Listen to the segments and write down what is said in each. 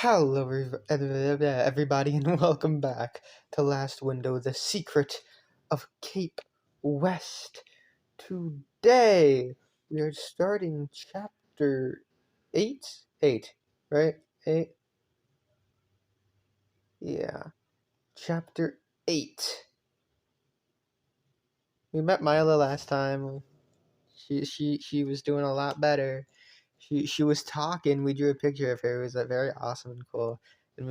Hello, everybody, and welcome back to Last Window, The Secret of Cape West. Today, we are starting chapter 8? 8, right? 8? Yeah, chapter 8. We met Mila last time. She was doing a lot better. She was talking. We drew a picture of her. It was very awesome and cool. And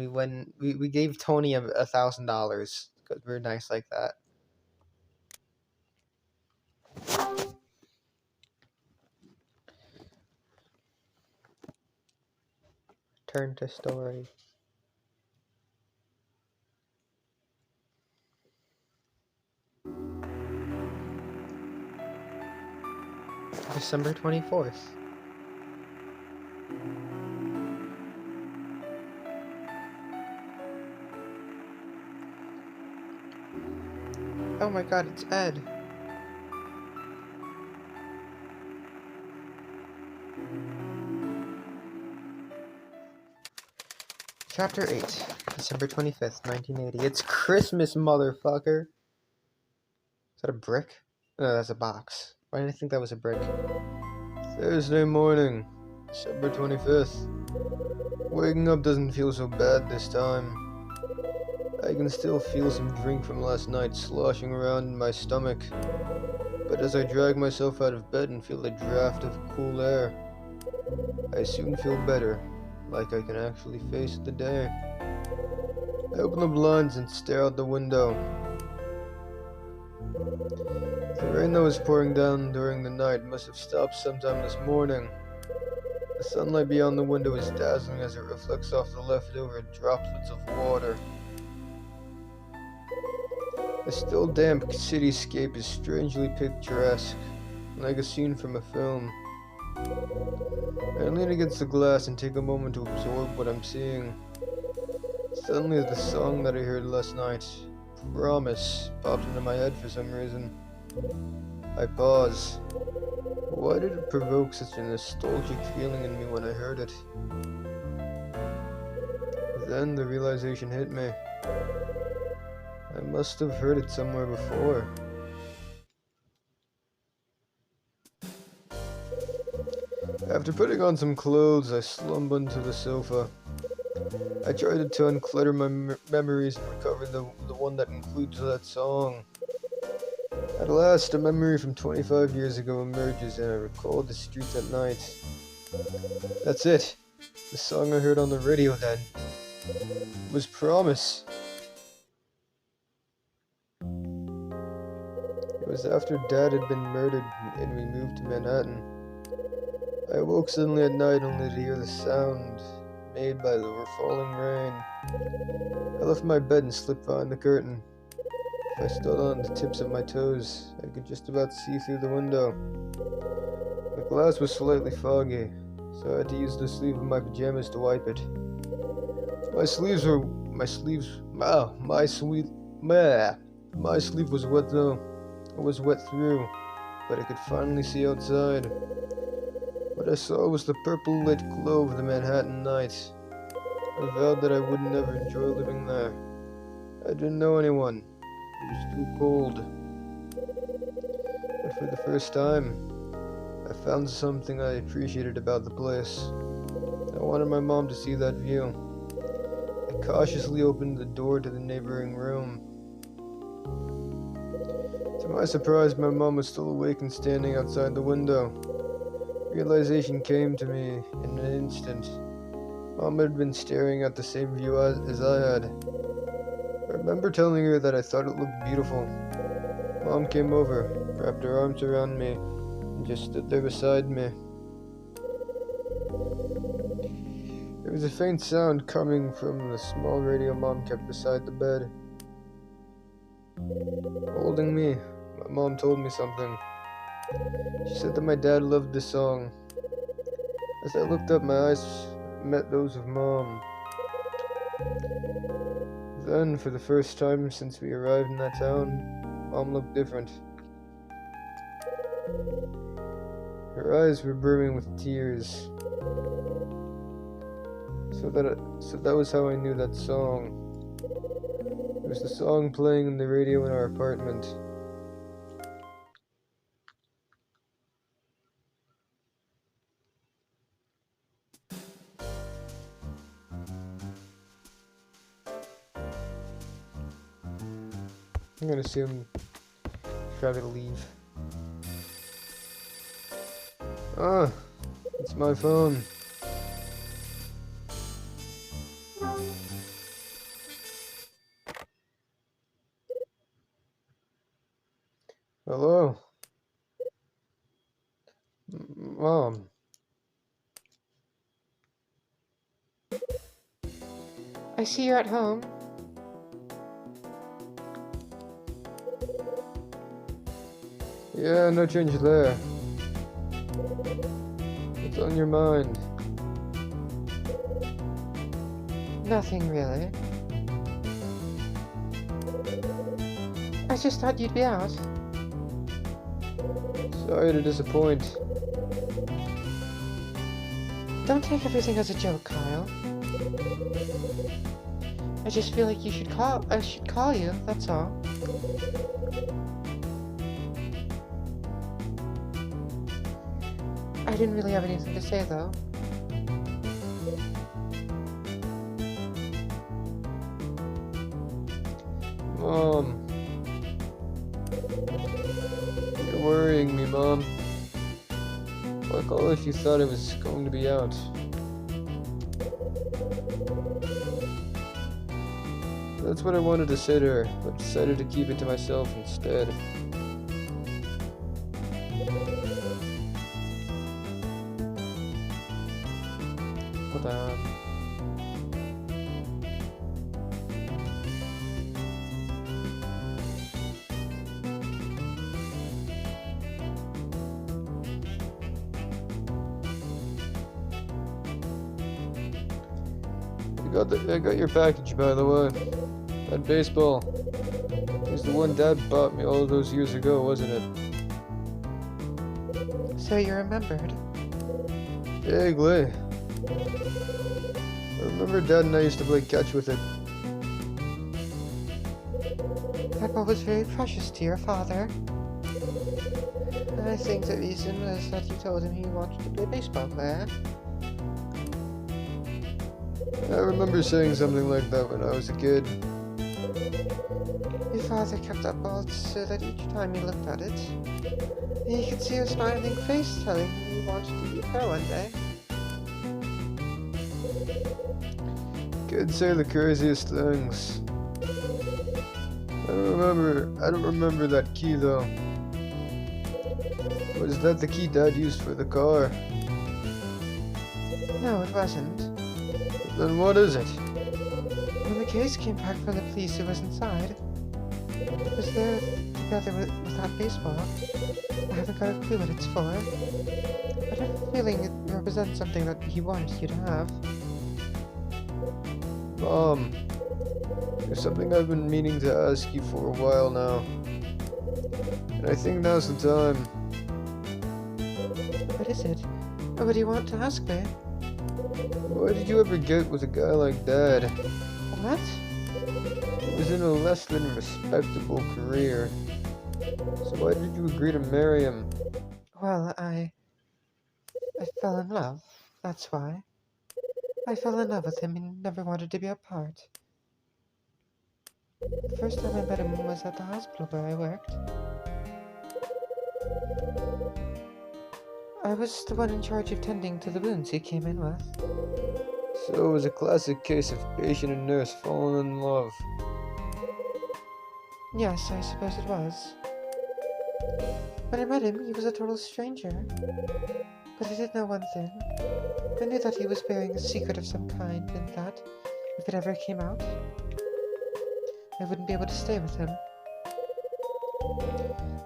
we gave Tony $1,000 because we're nice like that. Turn to story. December 24th. Oh my god, it's Ed. Chapter 8, December 25th, 1980. It's Christmas, motherfucker. Is that a brick? No, that's a box. Why did I think that was a brick? Thursday morning, December 25th. Waking up doesn't feel so bad this time. I can still feel some drink from last night sloshing around in my stomach. But as I drag myself out of bed and feel a draft of cool air, I soon feel better, like I can actually face the day. I open the blinds and stare out the window. The rain that was pouring down during the night must have stopped sometime this morning. The sunlight beyond the window is dazzling as it reflects off the leftover droplets of water. The still damp cityscape is strangely picturesque, like a scene from a film. I lean against the glass and take a moment to absorb what I'm seeing. Suddenly the song that I heard last night, Promise, popped into my head for some reason. I pause. Why did it provoke such a nostalgic feeling in me when I heard it? Then the realization hit me. I must have heard it somewhere before. After putting on some clothes, I slump onto the sofa. I try to unclutter my memories and recover the one that includes that song. At last, a memory from 25 years ago emerges and I recall the streets at night. That's it. The song I heard on the radio then was Promise. It was after Dad had been murdered and we moved to Manhattan. I awoke suddenly at night only to hear the sound made by the falling rain. I left my bed and slipped behind the curtain. If I stood on the tips of my toes, I could just about see through the window. The glass was slightly foggy, so I had to use the sleeve of my pajamas to wipe it. My sleeve was wet though. It was wet through, but I could finally see outside. What I saw was the purple lit glow of the Manhattan night. I vowed that I would never enjoy living there. I didn't know anyone. It was too cold. But for the first time, I found something I appreciated about the place. I wanted my mom to see that view. I cautiously opened the door to the neighboring room. To my surprise, my mom was still awake and standing outside the window. Realization came to me in an instant. Mom had been staring at the same view as I had. I remember telling her that I thought it looked beautiful. Mom came over, wrapped her arms around me, and just stood there beside me. There was a faint sound coming from the small radio Mom kept beside the bed. Holding me, my mom told me something. She said that my dad loved the song. As I looked up, my eyes met those of Mom. Then, for the first time since we arrived in that town, Mom looked different. Her eyes were brimming with tears. So So that was how I knew that song. It was the song playing on the radio in our apartment. I'm gonna assume try to leave. Ah, it's my phone. Hello? Mom. I see you're at home. Yeah, no change there. What's on your mind? Nothing really. I just thought you'd be out. Sorry to disappoint. Don't take everything as a joke, Kyle. I just feel like I should call you, that's all. I didn't really have anything to say, though. Mom. You're worrying me, Mom. Fuck all if you thought I was going to be out. That's what I wanted to say to her, but decided to keep it to myself instead. Hold on. I got your package, by the way. That baseball. It's the one Dad bought me all those years ago, wasn't it? So you remembered? Vaguely. I remember Dad and I used to play catch with it. That ball was very precious to your father. I think the reason was that you told him you wanted to be a baseball player. I remember saying something like that when I was a kid. Your father kept that ball so that each time he looked at it, he could see your smiling face telling him you wanted to be a pro one day. Kids say the craziest things. I don't remember that key though. Was that the key Dad used for the car? No, it wasn't. Then what is it? When the case came back from the police, it was inside. It was there together with that baseball. I haven't got a clue what it's for. But I have a feeling it represents something that he wanted you to have. Mom, there's something I've been meaning to ask you for a while now. And I think now's the time. What is it? What do you want to ask me? Why did you ever get with a guy like Dad? What? He was in a less than respectable career. So why did you agree to marry him? Well, I fell in love. That's why. I fell in love with him and never wanted to be apart. The first time I met him was at the hospital where I worked. I was the one in charge of tending to the wounds he came in with. So it was a classic case of patient and nurse falling in love. Yes, I suppose it was. When I met him, he was a total stranger. But I did know one thing. I knew that he was bearing a secret of some kind, and that, if it ever came out, I wouldn't be able to stay with him.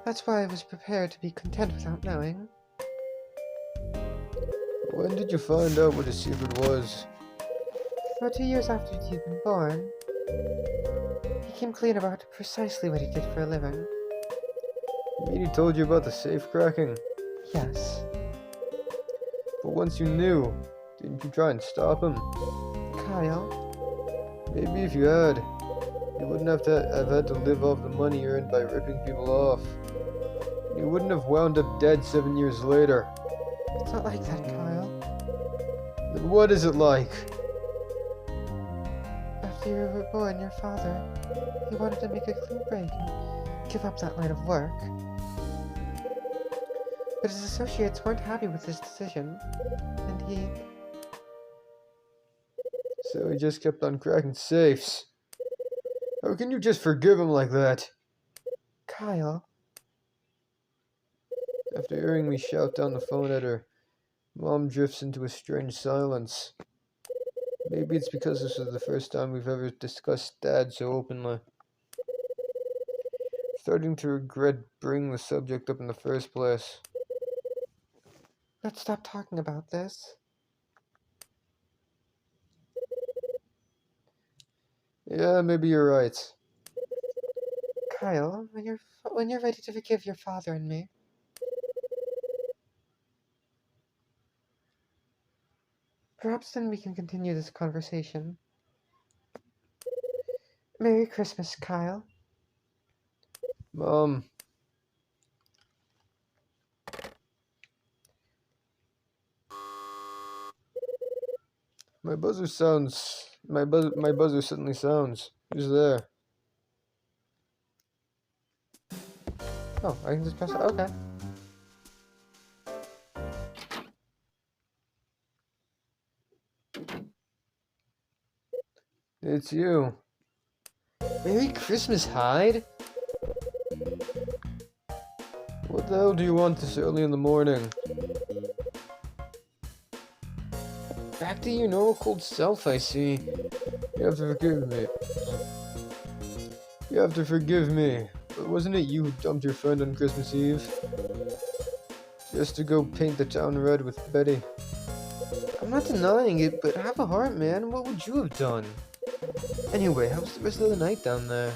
That's why I was prepared to be content without knowing. When did you find out what his secret was? About 2 years after you'd been born, he came clean about precisely what he did for a living. You mean he told you about the safe cracking? Yes. But once you knew, didn't you try and stop him? Kyle. Maybe if you had, you wouldn't have had to live off the money earned by ripping people off. You wouldn't have wound up dead 7 years later. It's not like that, Kyle. Then what is it like? After you were born, your father, he wanted to make a clean break and give up that line of work. But his associates weren't happy with his decision, and he... So he just kept on cracking safes. How can you just forgive him like that? Kyle. After hearing me shout down the phone at her, Mom drifts into a strange silence. Maybe it's because this is the first time we've ever discussed Dad so openly. Starting to regret bringing the subject up in the first place. Let's stop talking about this. Yeah, maybe you're right. Kyle, when you're ready to forgive your father and me. Perhaps then we can continue this conversation. Merry Christmas, Kyle. Mom. My buzzer suddenly sounds. Who's there? Oh, I can just press it. Okay. It's you. Merry Christmas, Hyde. What the hell do you want this early in the morning? Back to your normal cold self, I see. You have to forgive me. You have to forgive me. But wasn't it you who dumped your friend on Christmas Eve? Just to go paint the town red with Betty. I'm not denying it, but have a heart, man. What would you have done? Anyway, how was the rest of the night down there?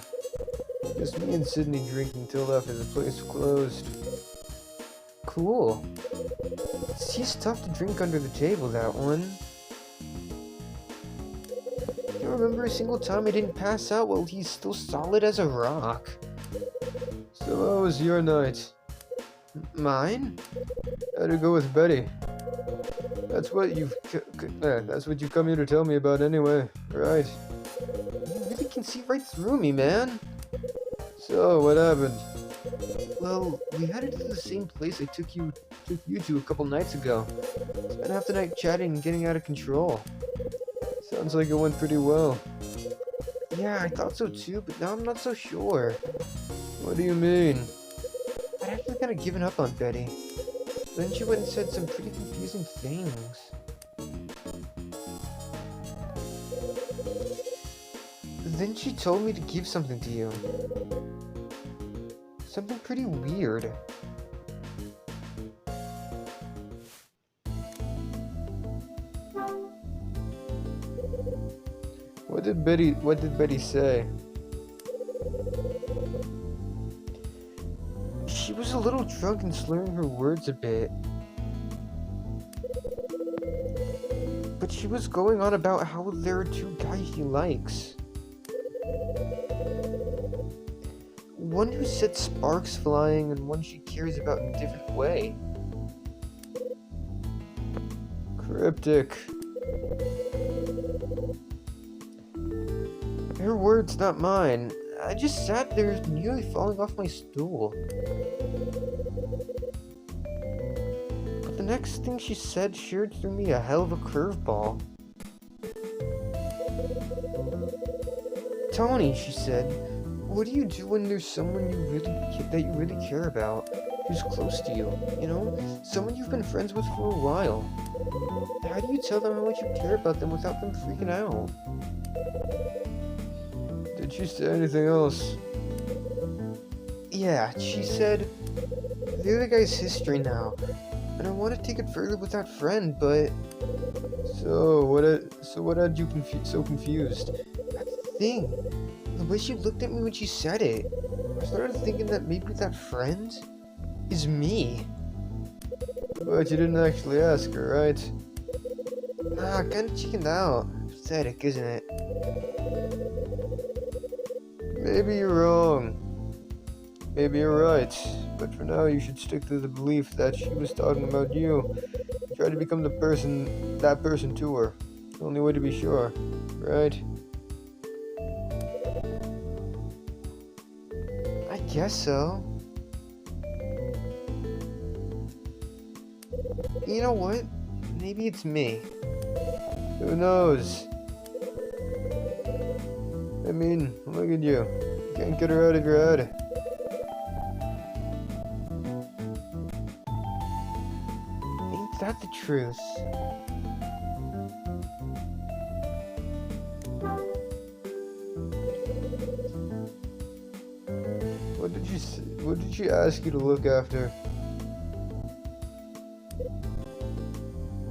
Just me and Sydney drinking till after the place closed. Cool. It's tough to drink under the table, that one. I don't remember a single time I didn't pass out while he's still solid as a rock. So how was your night? Mine? How'd it go with Betty? That's what you've come here to tell me about anyway, right? You really can see right through me, man. So, what happened? Well, we headed to the same place I took you to a couple nights ago. Spent half the night chatting and getting out of control. Sounds like it went pretty well. Yeah, I thought so too, but now I'm not so sure. What do you mean? I'd actually kind of given up on Betty. Then she went and said some pretty confusing things. Then she told me to give something to you. Something pretty weird. What did Betty say? She was a little drunk and slurring her words a bit. But she was going on about how there are two guys she likes. One who sets sparks flying and one she cares about in a different way. Cryptic. Her words, not mine. I just sat there nearly falling off my stool. But the next thing she said sheared through me a hell of a curveball. Tony, she said, what do you do when there's someone that you really care about, who's close to you, you know? Someone you've been friends with for a while. How do you tell them how much you care about them without them freaking out? Did she say anything else? Yeah, she said, the other guy's history now, and I want to take it further with that friend, but... So what had you so confused? That's the thing. The way she looked at me when she said it, I started thinking that maybe that friend is me. But you didn't actually ask her, right? Nah, I kinda chickened out. pathetic, isn't it? Maybe you're wrong. Maybe you're right. But for now, you should stick to the belief that she was talking about you. Try to become that person to her. The only way to be sure, right? I guess so. You know what? Maybe it's me. Who knows? I mean, look at you. You can't get her out of your head. Ain't that the truth? What did she ask you to look after?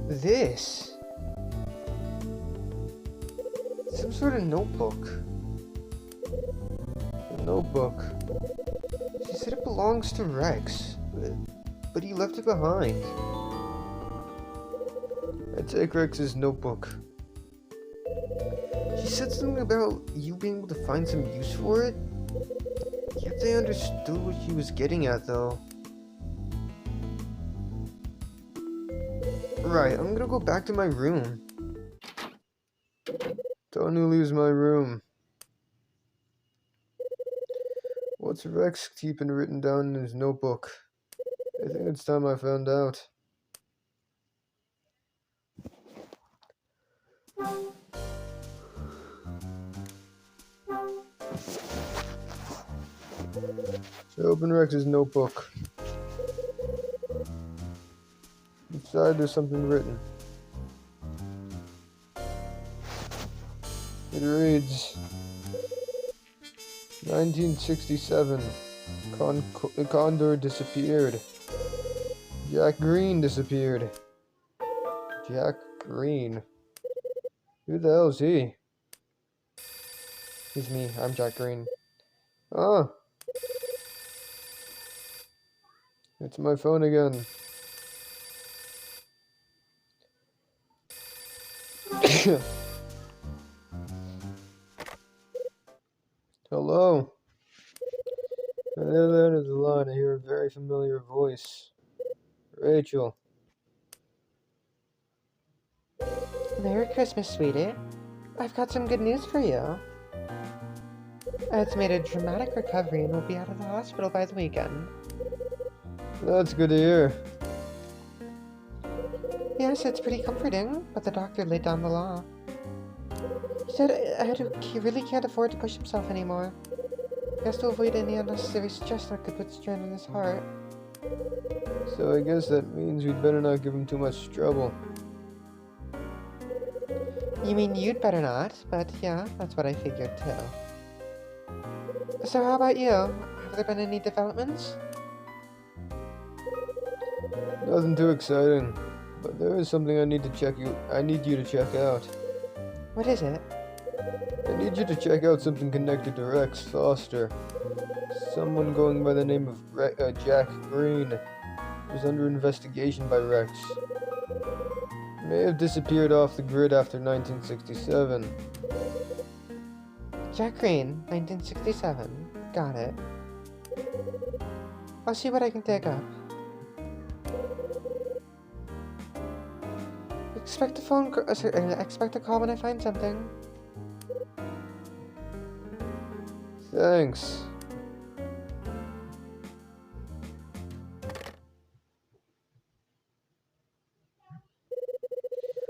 This? Some sort of notebook. A notebook. She said it belongs to Rex, but he left it behind. I take Rex's notebook. She said something about you being able to find some use for it. Can't they understood what she was getting at, though? Right, I'm gonna go back to my room. Tony leaves my room. What's Rex keeping written down in his notebook? I think it's time I found out. So open Rex's notebook. Inside there's something written. It reads, 1967, Condor disappeared. Jack Green disappeared. Jack Green. Who the hell is he? He's me, I'm Jack Green. Ah! It's my phone again. Hello. On the other end of the line, I hear a very familiar voice. Rachel. Merry Christmas, sweetie. I've got some good news for you. Ed's made a dramatic recovery and will be out of the hospital by the weekend. That's good to hear. Yes, it's pretty comforting, but the doctor laid down the law. He said he really can't afford to push himself anymore. He has to avoid any unnecessary stress that could put strain on his heart. So I guess that means we'd better not give him too much trouble. You mean you'd better not, but yeah, that's what I figured too. So how about you? Have there been any developments? Nothing too exciting, but there is something I need you to check out. What is it? I need you to check out something connected to Rex Foster. Someone going by the name of Jack Green was under investigation by Rex. He may have disappeared off the grid after 1967. Jack Green, 1967. Got it. I'll see what I can dig up. Expect a call when I find something. Thanks.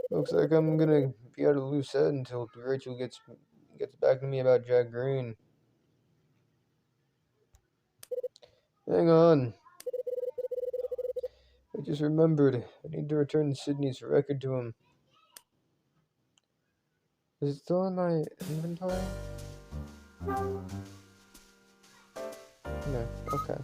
Looks like I'm gonna be at a loose end until Rachel gets back to me about Jack Green. Hang on. I just remembered. I need to return Sydney's record to him. Is it still in my inventory? No, okay.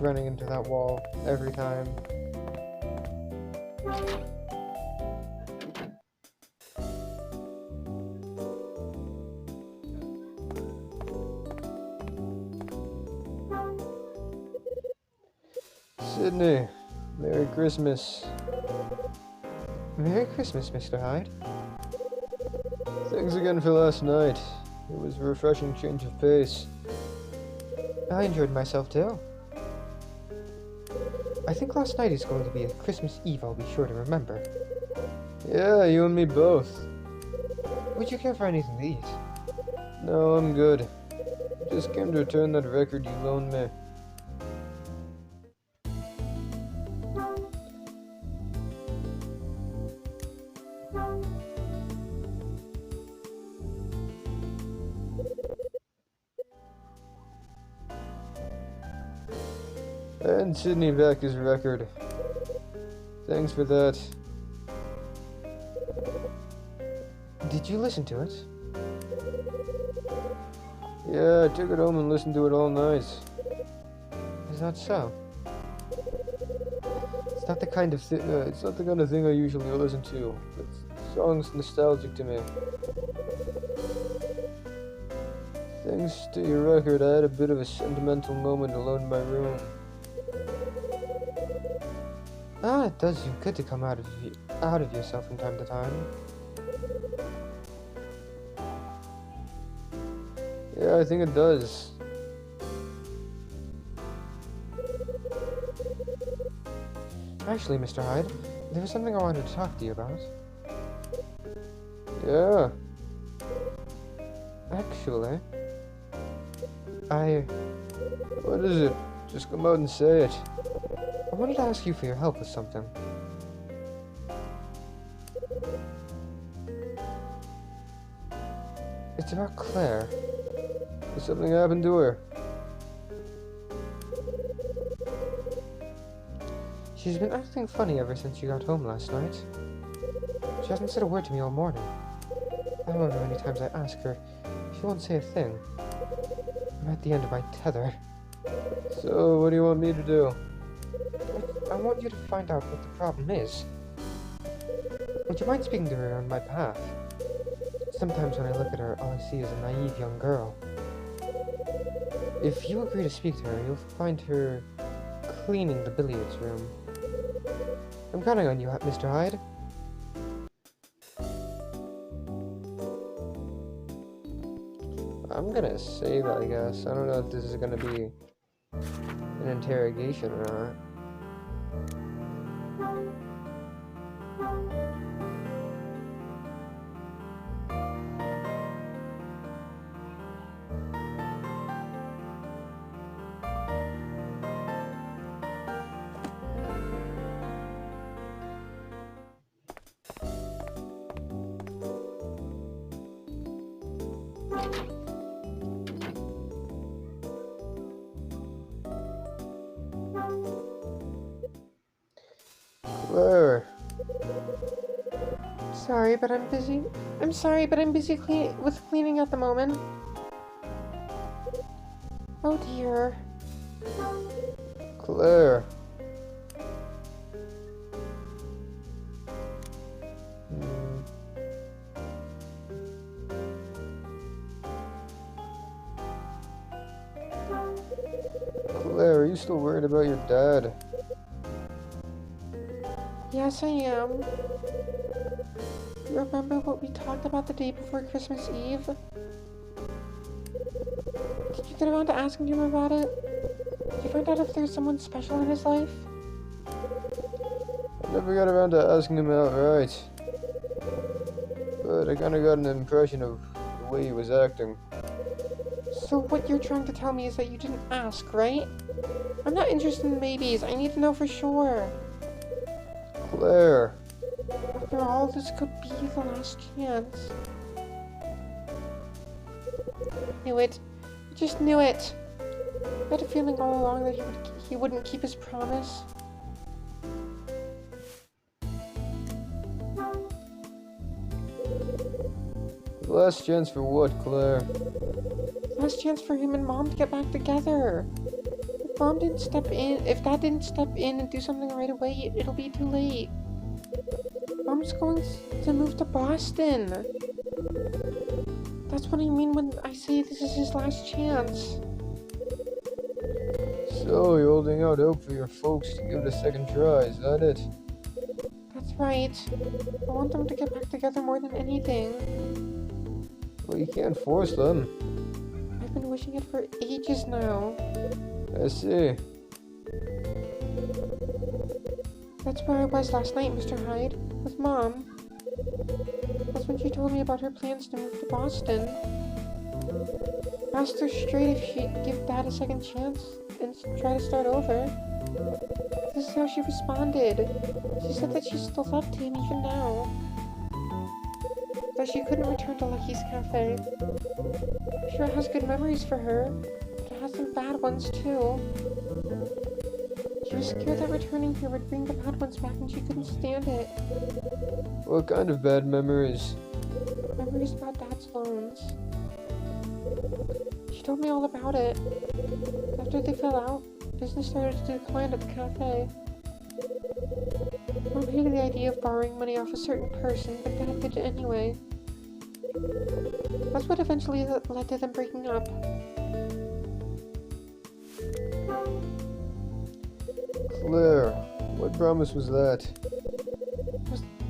running into that wall every time. Sydney, Merry Christmas. Merry Christmas, Mr. Hyde. Thanks again for last night. It was a refreshing change of pace. I enjoyed myself too. I think last night is going to be a Christmas Eve I'll be sure to remember. Yeah, you and me both. Would you care for anything to eat? No, I'm good. Just came to return that record you loaned me. And Sydney back his record. Thanks for that. Did you listen to it? Yeah, I took it home and listened to it all night. Is that so? It's not the kind of thing I usually listen to, but the song's nostalgic to me. Thanks to your record, I had a bit of a sentimental moment alone in my room. Ah, it does you good to come out of yourself from time to time. Yeah, I think it does. Actually, Mr. Hyde, there was something I wanted to talk to you about. Yeah. Actually, What is it? Just come out and say it. I wanted to ask you for your help with something. It's about Claire. Did something happen to her? She's been acting funny ever since she got home last night. She hasn't said a word to me all morning. However many times I ask her, she won't say a thing. I'm at the end of my tether. So, what do you want me to do? I want you to find out what the problem is. Would you mind speaking to her on my behalf? Sometimes when I look at her, all I see is a naive young girl. If you agree to speak to her, you'll find her cleaning the billiards room. I'm counting on you, Mr. Hyde. I'm gonna save, I guess. I don't know if this is gonna be an interrogation or not. Claire. Sorry, but I'm busy. I'm sorry, but I'm busy with cleaning at the moment. Oh dear. Claire. Claire, are you still worried about your dad? Yes, I am. Remember what we talked about the day before Christmas Eve? Did you get around to asking him about it? Did you find out if there's someone special in his life? I never got around to asking him outright. But I kinda got an impression of the way he was acting. So what you're trying to tell me is that you didn't ask, right? I'm not interested in babies. I need to know for sure. Claire. After all, this could be the last chance. Knew it. I just knew it. I had a feeling all along that he wouldn't keep his promise. Last chance for what, Claire? Last chance for him and Mom to get back together. Mom didn't step in, if Dad didn't step in and do something right away, it'll be too late. Mom's going to move to Boston. That's what I mean when I say this is his last chance. So, you're holding out hope for your folks to give it a second try, is that it? That's right. I want them to get back together more than anything. Well, you can't force them. I've been wishing it for ages now. I see. That's where I was last night, Mr. Hyde, with Mom. That's when she told me about her plans to move to Boston. Asked her straight if she'd give Dad a second chance and try to start over. This is how she responded. She said that she still loved him even now. That she couldn't return to Lucky's Cafe. Sure, it has good memories for her, but it has some bad ones too. She was scared that returning here would bring the bad ones back and she couldn't stand it. What kind of bad memories? Memories about Dad's loans. She told me all about it. After they fell out, business started to decline at the cafe. Mom hated the idea of borrowing money off a certain person, but Dad did it anyway. That's what eventually led to them breaking up. Claire, what promise was that?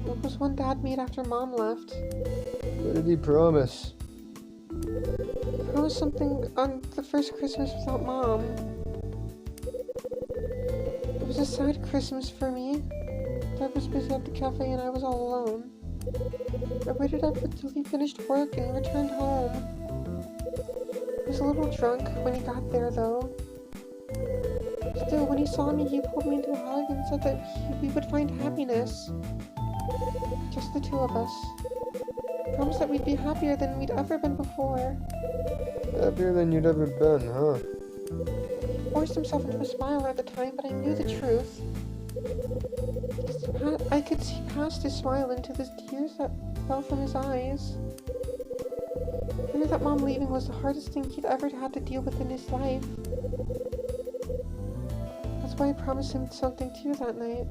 It was one Dad made after Mom left. What did he promise? He promised something on the first Christmas without Mom. It was a sad Christmas for me. Dad was busy at the cafe and I was all alone. I waited up until he finished work and returned home. He was a little drunk when he got there, though. Still, when he saw me, he pulled me into a hug and said that we would find happiness. Just the two of us. Promised that we'd be happier than we'd ever been before. Happier than you'd ever been, huh? He forced himself into a smile at the time, but I knew the truth. I could see past his smile into the tears that fell from his eyes. I knew that Mom leaving was the hardest thing he'd ever had to deal with in his life. That's why I promised him something too that night.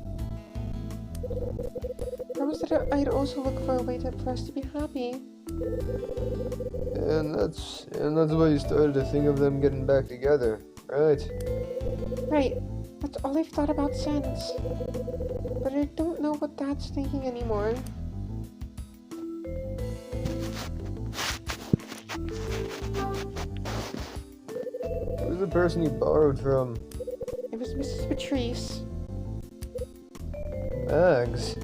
I promised that I'd also look for a way for us to be happy. And that's why you started to think of them getting back together, right? Right. That's all I've thought about since. But I don't know what Dad's thinking anymore. Who's the person you borrowed from? It was Mrs. Patrice. Mags?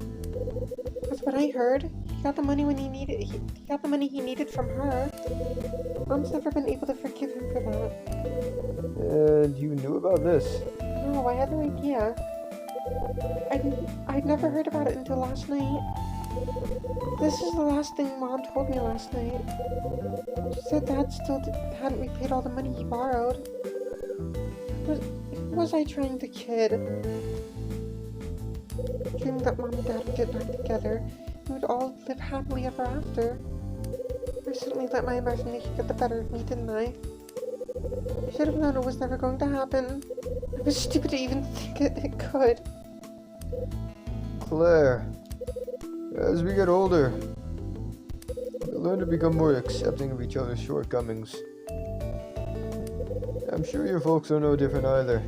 That's what I heard. He got the money when he needed. He got the money he needed from her. Mom's never been able to forgive him for that. And you knew about this? No, I had no idea. I'd never heard about it until last night. This is the last thing Mom told me last night. She said Dad still hadn't repaid all the money he borrowed. Who was I trying to kid? Dreaming that Mom and Dad would get back together. We would all live happily ever after. I certainly let my imagination get the better of me, didn't I? I should have known it was never going to happen. I was stupid to even think it could. Claire, as we get older, we learn to become more accepting of each other's shortcomings. I'm sure your folks are no different either.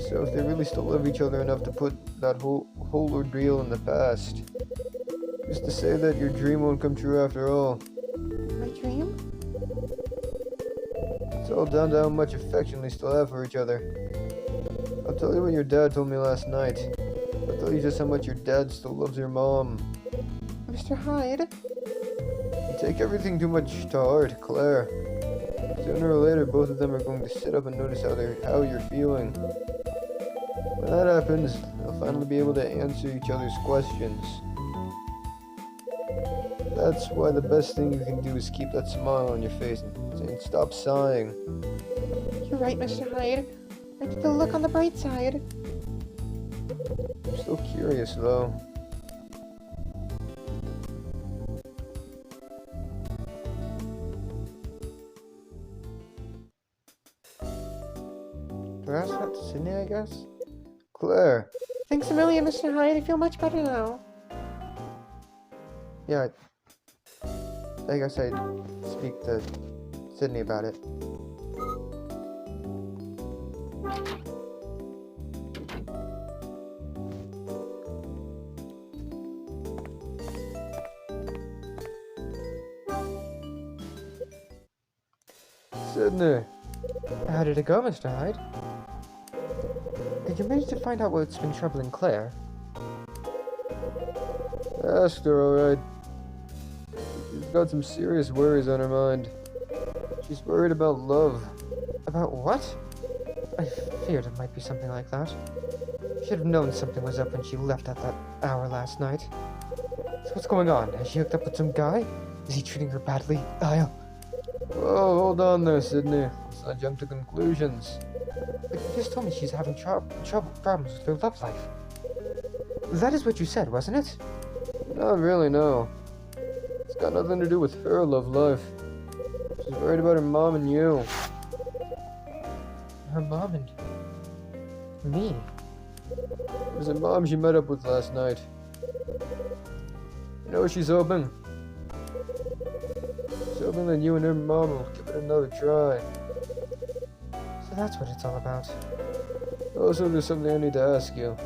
So if they really still love each other enough to put that whole ordeal in the past, who's to say that your dream won't come true after all? My dream? It's all down to how much affection they still have for each other. I'll tell you what your dad told me last night. I'll tell you just how much your dad still loves your mom. Mr. Hyde? You take everything too much to heart, Claire. Sooner or later, both of them are going to sit up and notice how you're feeling. When that happens, they'll finally be able to answer each other's questions. That's why the best thing you can do is keep that smile on your face and stop sighing. You're right, Mr. Hyde. I need to look on the bright side. I'm still curious, though. Perhaps not to Sydney, I guess? Claire! Thanks a million, Mr. Hyde. I feel much better now. Yeah, I guess I'd speak to Sydney about it. Sydney! How did it go, Mr. Hyde? Did you manage to find out what's been troubling Claire? Asked her, alright. She's got some serious worries on her mind. She's worried about love. About what? I feared it might be something like that. Should have known something was up when she left at that hour last night. So what's going on? Has she hooked up with some guy? Is he treating her badly? Whoa, hold on there, Sydney. Let's not jump to conclusions. But you just told me she's having problems with her love life. That is what you said, wasn't it? Not really, no. It's got nothing to do with her love life. She's worried about her mom and you. Her mom and me. It was her mom she met up with last night. You know what she's hoping? She's hoping that you and her mom will give it another try. So that's what it's all about. Also, there's something I need to ask you.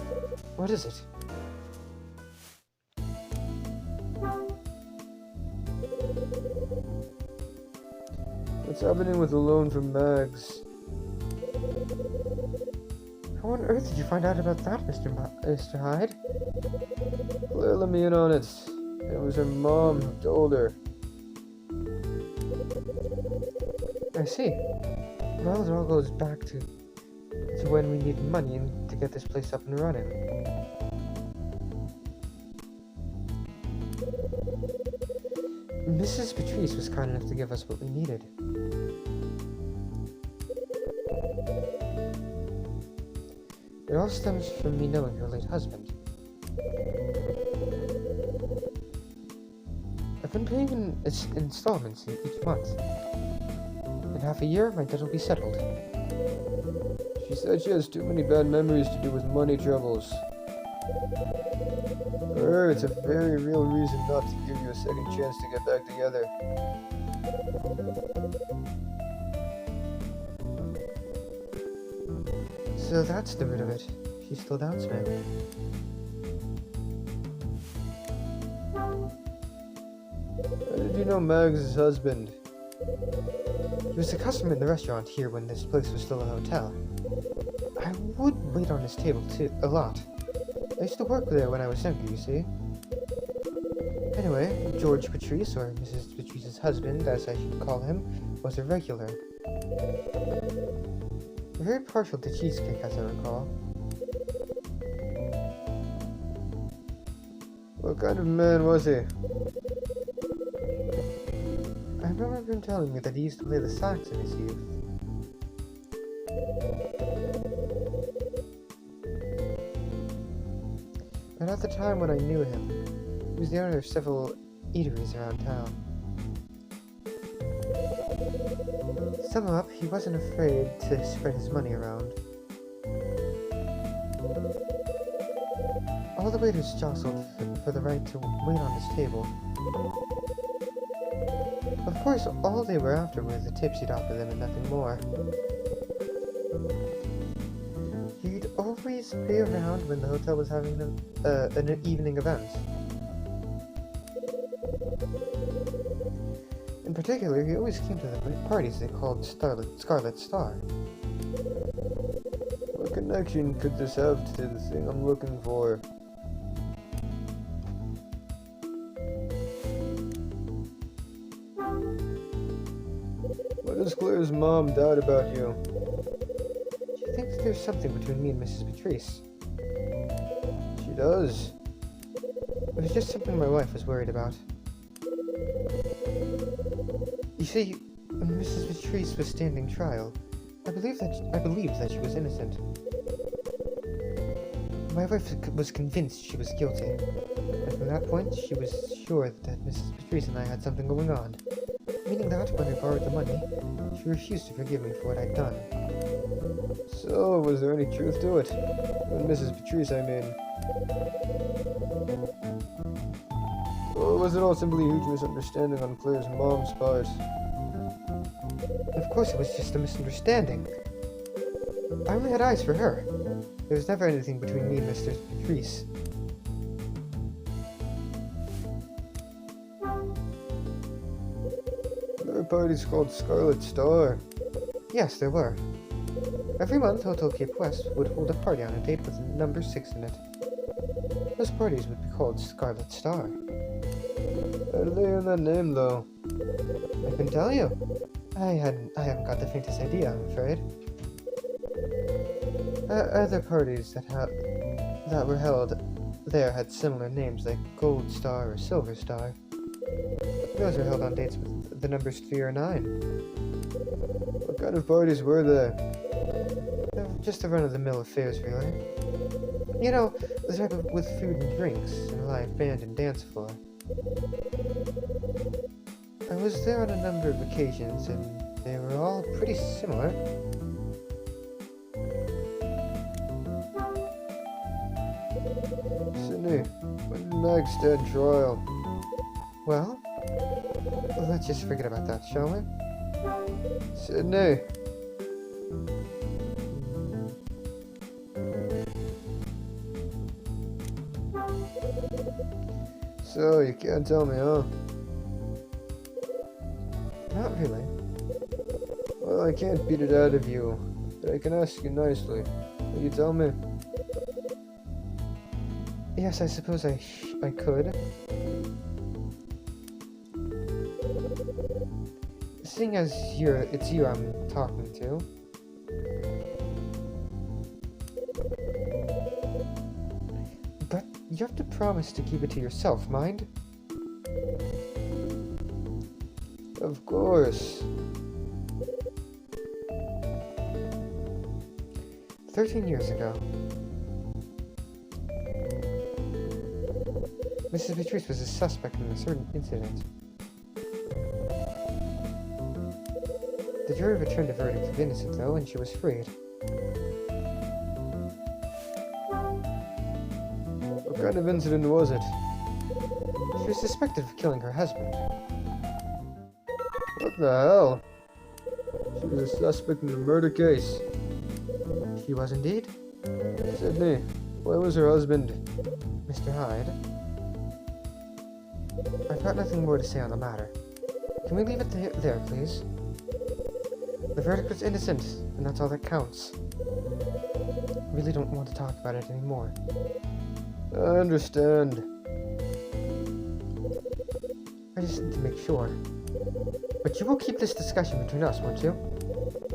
What is it? What's happening with the loan from Mags? How on earth did you find out about that, Mr. Hyde? Claire let me in on it. It was her mom who told her. I see. Well, it all goes back to when we need money and to get this place up and running. Mrs. Patrice was kind enough to give us what we needed. It all stems from me knowing her late husband. I've been paying in installments each month. In half a year, my debt will be settled. She said she has too many bad memories to do with money troubles. For her, it's a very real reason not to give you a second chance to get back together. So that's the root of it. She still doubts me. How did you know Mags' husband? He was a customer in the restaurant here when this place was still a hotel. I would wait on his table too, a lot. I used to work there when I was younger, you see. Anyway, George Patrice, or Mrs. Patrice's husband, as I should call him, was a regular. Very partial to cheesecake, as I recall. What kind of man was he? I remember him telling me that he used to play the sax in his youth. But at the time when I knew him, he was the owner of several eateries around town. To sum up, he wasn't afraid to spread his money around. All the waiters jostled for the right to wait on his table. Of course, all they were after were the tips he'd offer them and nothing more. He'd always be around when the hotel was having an evening event. In particular, he always came to the parties they called Scarlet Star. What connection could this have to the thing I'm looking for? What does Claire's mom doubt about you? She thinks there's something between me and Mrs. Patrice. She does. It was just something my wife was worried about. You see, when Mrs. Patrice was standing trial, I believed that she was innocent. My wife was convinced she was guilty, and from that point she was sure that Mrs. Patrice and I had something going on, meaning that when I borrowed the money, she refused to forgive me for what I'd done. So, was there any truth to it? And Mrs. Patrice, I mean. Or was it all simply a huge misunderstanding on Claire's mom's part? Of course it was just a misunderstanding. I only had eyes for her. There was never anything between me and Mr. Patrice. There were parties called Scarlet Star. Yes, there were. Every month, Hotel Cape West would hold a party on a date with number 6 in it. Those parties would be called Scarlet Star. How did they earn that name, though? I can tell you. I haven't got the faintest idea, I'm afraid. Other parties that were held there had similar names like Gold Star or Silver Star. Those were held on dates with the numbers 3 or 9. What kind of parties were they? They were just the run-of-the-mill affairs, really. You know, the type with food and drinks, and a live band and dance floor. I was there on a number of occasions, and they were all pretty similar. Sydney, when did Mag stand trial? Well, let's just forget about that, shall we? Sydney! So, you can't tell me, huh? Not really. Well, I can't beat it out of you, but I can ask you nicely. Will you tell me? Yes, I suppose I could. Seeing as it's you I'm talking to. But you have to promise to keep it to yourself, mind? Of course. 13 years ago, Mrs. Patrice was a suspect in a certain incident. The jury returned a verdict of innocent, though, and she was freed. What kind of incident was it? She was suspected of killing her husband. What the hell? She was a suspect in a murder case. She was indeed. Sydney, where was her husband? Mr. Hyde. I've got nothing more to say on the matter. Can we leave it there, please? The verdict was innocent, and that's all that counts. I really don't want to talk about it anymore. I understand. I just need to make sure. But you will keep this discussion between us, won't you?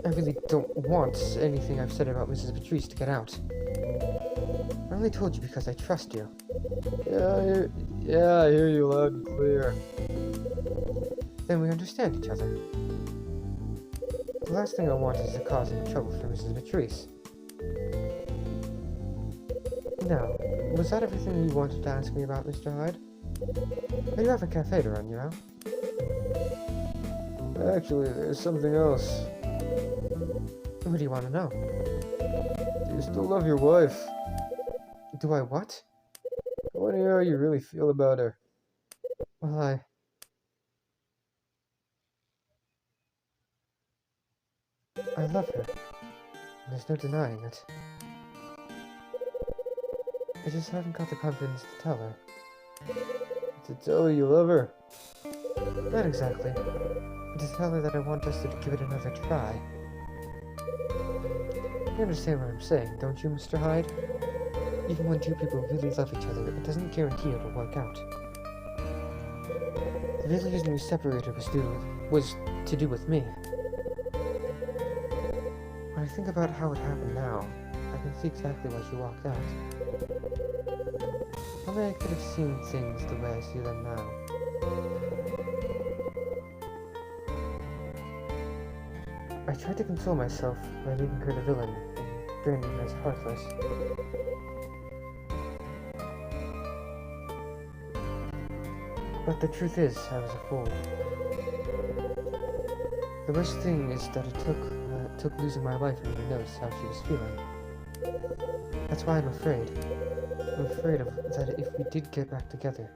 I really don't want anything I've said about Mrs. Patrice to get out. I only told you because I trust you. Yeah, I hear you loud and clear. Then we understand each other. The last thing I want is to cause any trouble for Mrs. Patrice. Now, was that everything you wanted to ask me about, Mr. Hyde? I do have a cafe to run, you know? Actually, there's something else. What do you want to know? Do you still love your wife? Do I what? I want to hear how you really feel about her. Well, I love her. There's no denying it. I just haven't got the confidence to tell her. To tell her you love her? Not exactly. But to tell her that I want us to give it another try. You understand what I'm saying, don't you, Mr. Hyde? Even when two people really love each other, it doesn't guarantee it'll work out. The real reason we separated was to do with me. When I think about how it happened now, I can see exactly why she walked out. Only I could have seen things the way I see them now. I tried to console myself by leaving her the villain and branding her as heartless. But the truth is, I was a fool. The worst thing is that it took took losing my wife and even noticed how she was feeling. That's why I'm afraid. I'm afraid that if we did get back together,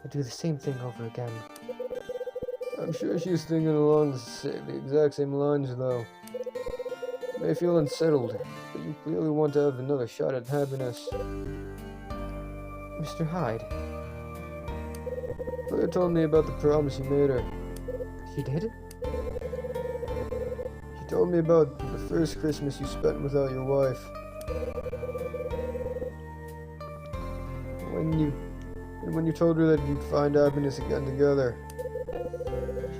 I'd do the same thing over again. I'm sure she's thinking along the exact same lines, though. You may feel unsettled, but you clearly want to have another shot at happiness. Mr. Hyde. Claire told me about the promise you made her. She did? She told me about the first Christmas you spent without your wife. When you told her that you'd find happiness again together.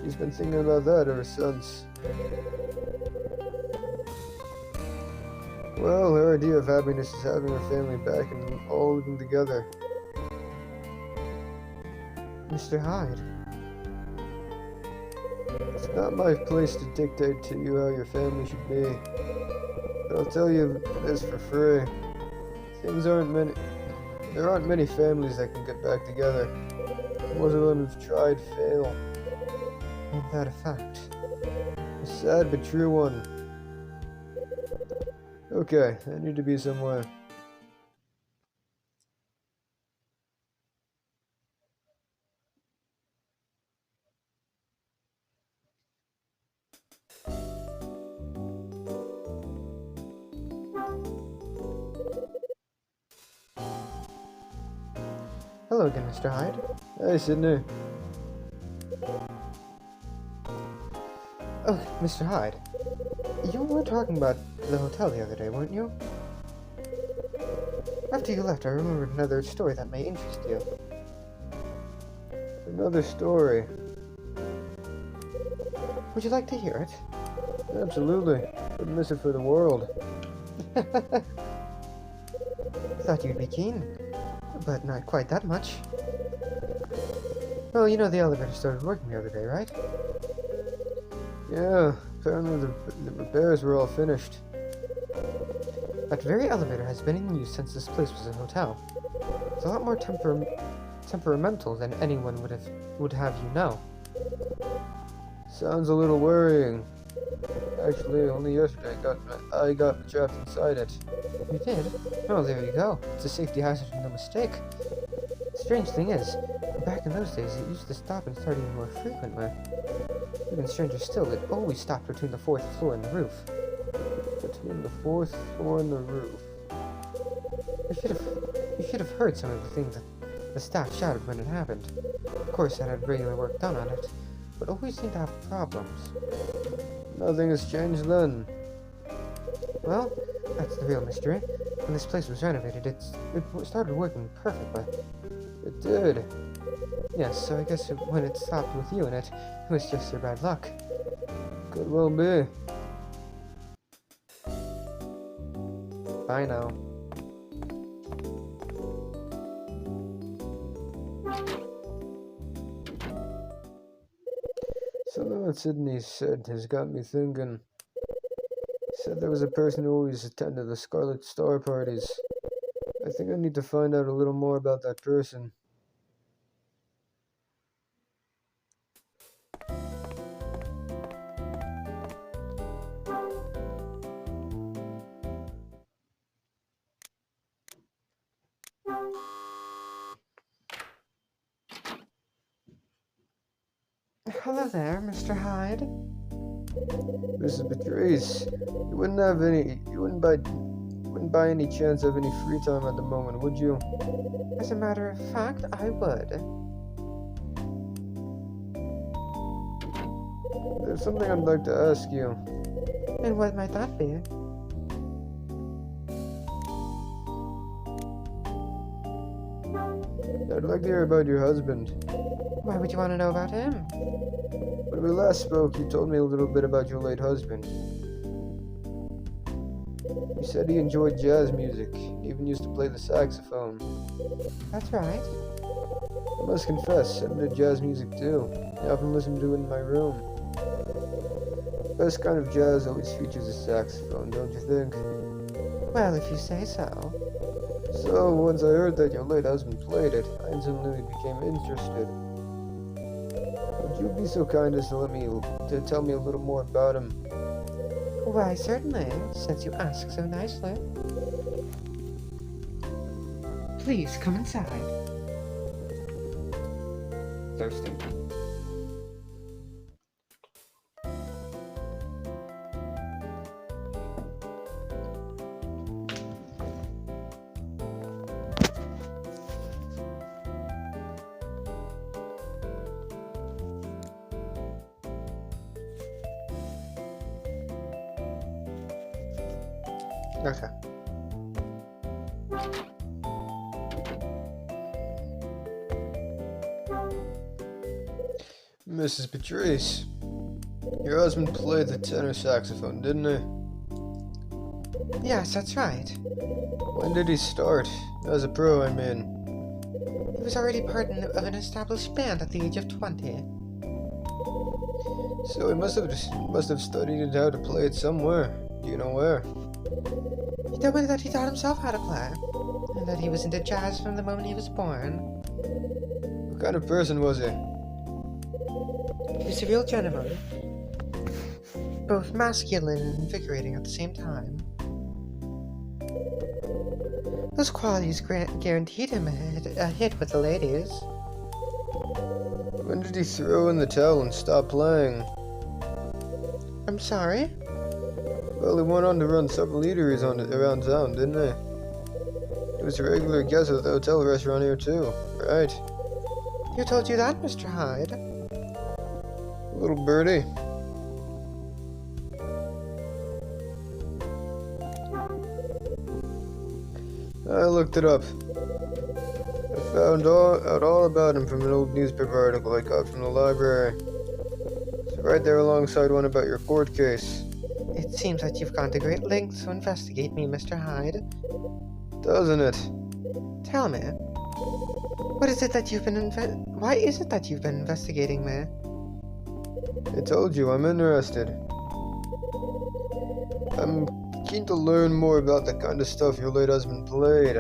She's been thinking about that ever since. Well, her idea of happiness is having her family back and all living together. Mr. Hyde. It's not my place to dictate to you how your family should be. But I'll tell you this for free. There aren't many families that can get back together. Most of them have tried, fail. Ain't that a fact? A sad but true one. Okay, I need to be somewhere. Hello again, Mr. Hyde. Hey, Sydney. Oh, Mr. Hyde. You were talking about the hotel the other day, weren't you? After you left, I remembered another story that may interest you. Another story. Would you like to hear it? Absolutely. Wouldn't miss it for the world. Thought you'd be keen, but not quite that much. Well, you know the elevator started working the other day, right? Yeah, apparently the repairs were all finished. That very elevator has been in use since this place was a hotel. It's a lot more temperamental than anyone would have you know. Sounds a little worrying. Actually, only yesterday I got trapped inside it. You did? Oh, there you go. It's a safety hazard and no mistake. The strange thing is, back in those days, it used to stop and start even more frequently. Even stranger still, it always stopped between the 4th floor and the roof. Between the 4th floor and the roof. You should have heard some of the things that the staff shouted when it happened. Of course, I had regular work done on it, but always seemed to have problems. Nothing has changed then. Well, that's the real mystery. When this place was renovated, it started working perfectly. It did. Yes, so I guess when it stopped with you in it, it was just your bad luck. Could well be. Bye now. Something that Sydney said has got me thinking. Said there was a person who always attended the Scarlet Star parties. I think I need to find out a little more about that person. Hello there, Mr. Hyde. Mrs. Patrice, you wouldn't by any chance have any free time at the moment, would you? As a matter of fact, I would. There's something I'd like to ask you. And what might that be? I'd like to hear about your husband. Why would you want to know about him? When we last spoke, you told me a little bit about your late husband. You said he enjoyed jazz music, and even used to play the saxophone. That's right. I must confess, I'm into jazz music too. I often listen to it in my room. The best kind of jazz always features a saxophone, don't you think? Well, if you say so. So, once I heard that your late husband played it, I instantly became interested. Would you be so kind as to tell me a little more about him? Why, certainly, since you ask so nicely. Please, come inside. Thirsty. Okay. Mrs. Patrice, your husband played the tenor saxophone, didn't he? Yes, that's right. When did he start? As a pro, I mean. He was already part of an established band at the age of 20. So he must have studied how to play it somewhere. Do you know where? He told me that he taught himself how to play, and that he was into jazz from the moment he was born. What kind of person was he? He was a real gentleman, both masculine and invigorating at the same time. Those qualities guaranteed him a hit with the ladies. When did he throw in the towel and stop playing? I'm sorry? Well, he went on to run several eateries around town, didn't he? He was a regular guest at the hotel restaurant here too, right? Who told you that, Mr. Hyde? Little birdie. I looked it up. I found out all about him from an old newspaper article I got from the library. It's right there alongside one about your court case. It seems that you've gone to great lengths to investigate me, Mr. Hyde. Doesn't it? Tell me, what is it that you've been why is it that you've been investigating me? I told you, I'm interested. I'm keen to learn more about the kind of stuff your late husband played.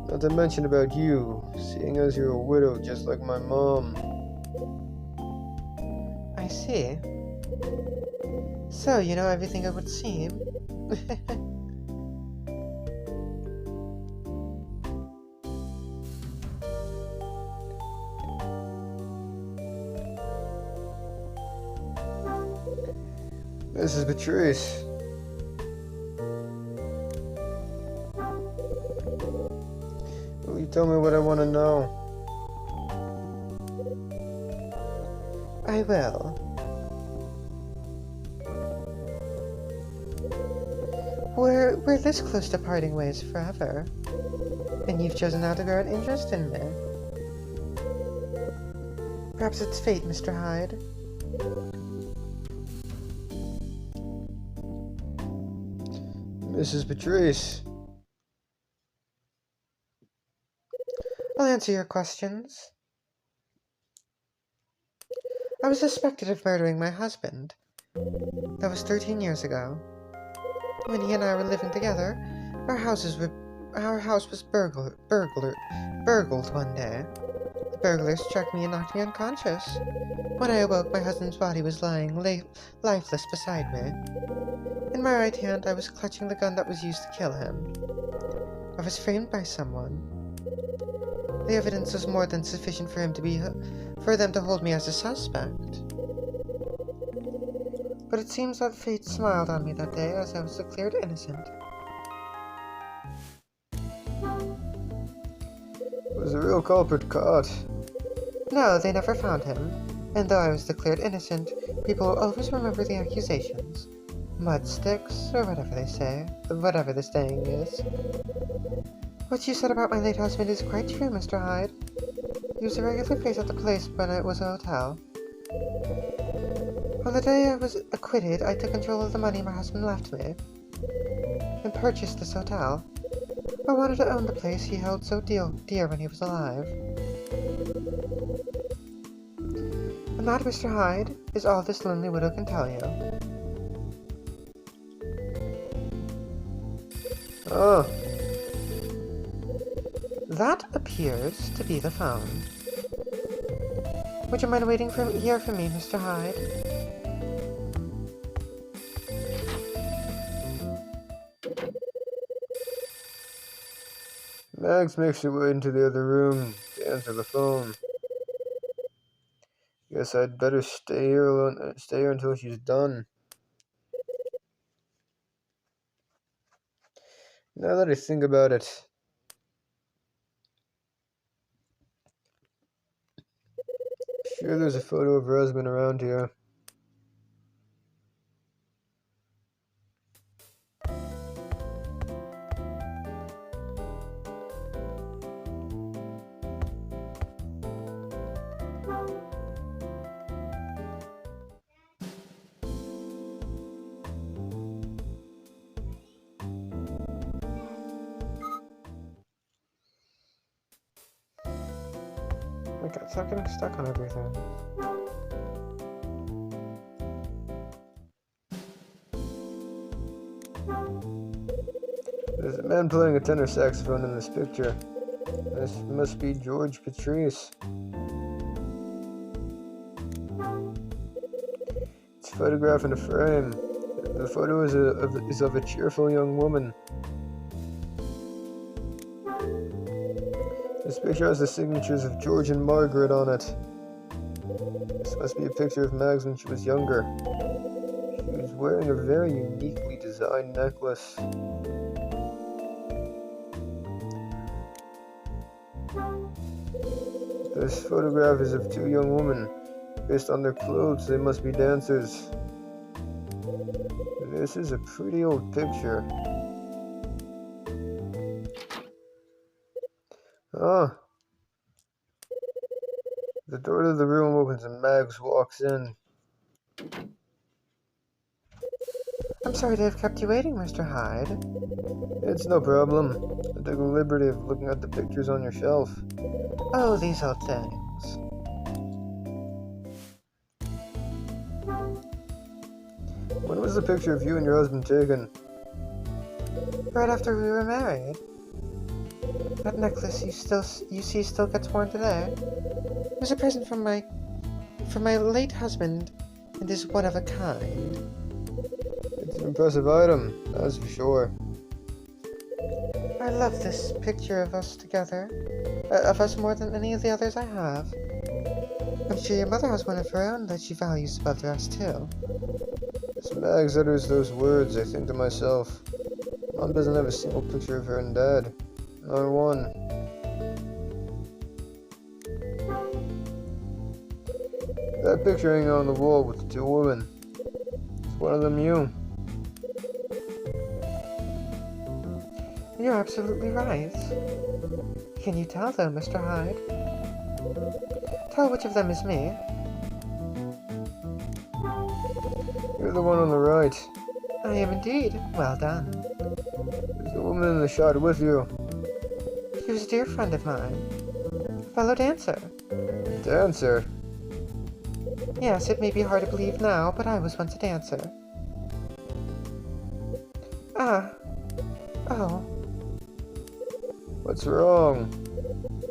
Not to mention about you, seeing as you're a widow just like my mom. I see. So, you know everything it would seem. Mrs. Patrice. Will you tell me what I want to know? I will. We're this close to parting ways forever, and you've chosen now to grow an interest in me. Perhaps it's fate, Mr. Hyde. Mrs. Patrice. I'll answer your questions. I was suspected of murdering my husband. That was 13 years ago. When he and I were living together, our house was burgled one day. The burglars struck me and knocked me unconscious. When I awoke, my husband's body was lying lifeless beside me. In my right hand, I was clutching the gun that was used to kill him. I was framed by someone. The evidence was more than sufficient for them to hold me as a suspect. But it seems that fate smiled on me that day as I was declared innocent. Was the real culprit caught? No, they never found him. And though I was declared innocent, people will always remember the accusations. Mud sticks, or whatever they say. Whatever the saying is. What you said about my late husband is quite true, Mr. Hyde. He was a regular face at the place when it was a hotel. On the day I was acquitted, I took control of the money my husband left me, and purchased this hotel. I wanted to own the place he held so dear when he was alive. And that, Mr. Hyde, is all this lonely widow can tell you. Ah. That appears to be the phone. Would you mind waiting here for me, Mr. Hyde? Max makes her way into the other room to answer the phone. Guess I'd better stay here alone, stay here until she's done. Now that I think about it, sure there's a photo of her husband around here. I got stop getting stuck on everything. There's a man playing a tenor saxophone in this picture. This must be George Patrice. It's a photograph in a frame. The photo is of a cheerful young woman. This picture has the signatures of George and Margaret on it. This must be a picture of Mags when she was younger. She was wearing a very uniquely designed necklace. This photograph is of two young women. Based on their clothes, they must be dancers. This is a pretty old picture. Ah. The door to the room opens and Mags walks in. I'm sorry to have kept you waiting, Mr. Hyde. It's no problem. I took the liberty of looking at the pictures on your shelf. Oh, these old things. When was the picture of you and your husband taken? Right after we were married. That necklace you see still gets worn today. It was a present from my late husband, and is one of a kind. It's an impressive item, that's for sure. I love this picture of us together. Of us more than any of the others I have. I'm sure your mother has one of her own that she values above the rest, too. As Mags utters those words, I think to myself, Mom doesn't have a single picture of her and Dad. Not one. That picture hanging on the wall with the two women. Is one of them you? You're absolutely right. Can you tell, though, Mr. Hyde? Tell which of them is me. You're the one on the right. I am indeed. Well done. There's the woman in the shot with you. She was a dear friend of mine. A fellow dancer. Dancer? Yes, it may be hard to believe now, but I was once a dancer. Ah. Oh. What's wrong?